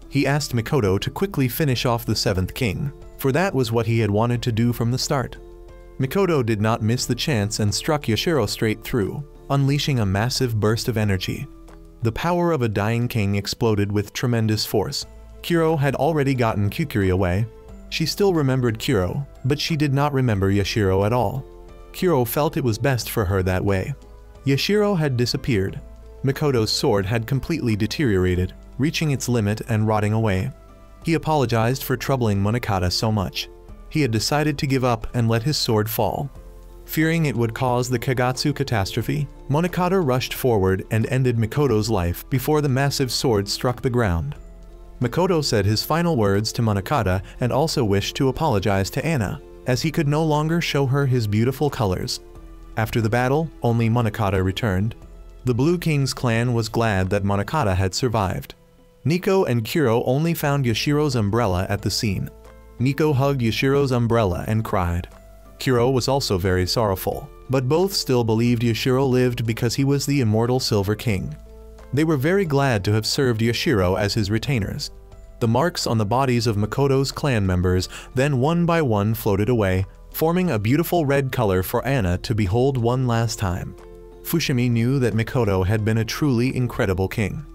He asked Mikoto to quickly finish off the 7th king, for that was what he had wanted to do from the start. Mikoto did not miss the chance and struck Yashiro straight through, unleashing a massive burst of energy. The power of a dying king exploded with tremendous force. Kuro had already gotten Kukuri away. She still remembered Kuro, but she did not remember Yashiro at all. Kuro felt it was best for her that way. Yashiro had disappeared. Mikoto's sword had completely deteriorated, reaching its limit and rotting away. He apologized for troubling Monokata so much. He had decided to give up and let his sword fall. Fearing it would cause the Kagatsu catastrophe, Monokata rushed forward and ended Mikoto's life before the massive sword struck the ground. Mikoto said his final words to Monokata and also wished to apologize to Anna, as he could no longer show her his beautiful colors. After the battle, only Monokata returned. The Blue King's clan was glad that Monokata had survived. Nico and Kuro only found Yashiro's umbrella at the scene. Nico hugged Yashiro's umbrella and cried. Kuro was also very sorrowful, but both still believed Yashiro lived because he was the immortal Silver King. They were very glad to have served Yashiro as his retainers. The marks on the bodies of Mikoto's clan members then one by one floated away, forming a beautiful red color for Anna to behold one last time. Fushimi knew that Mikoto had been a truly incredible king.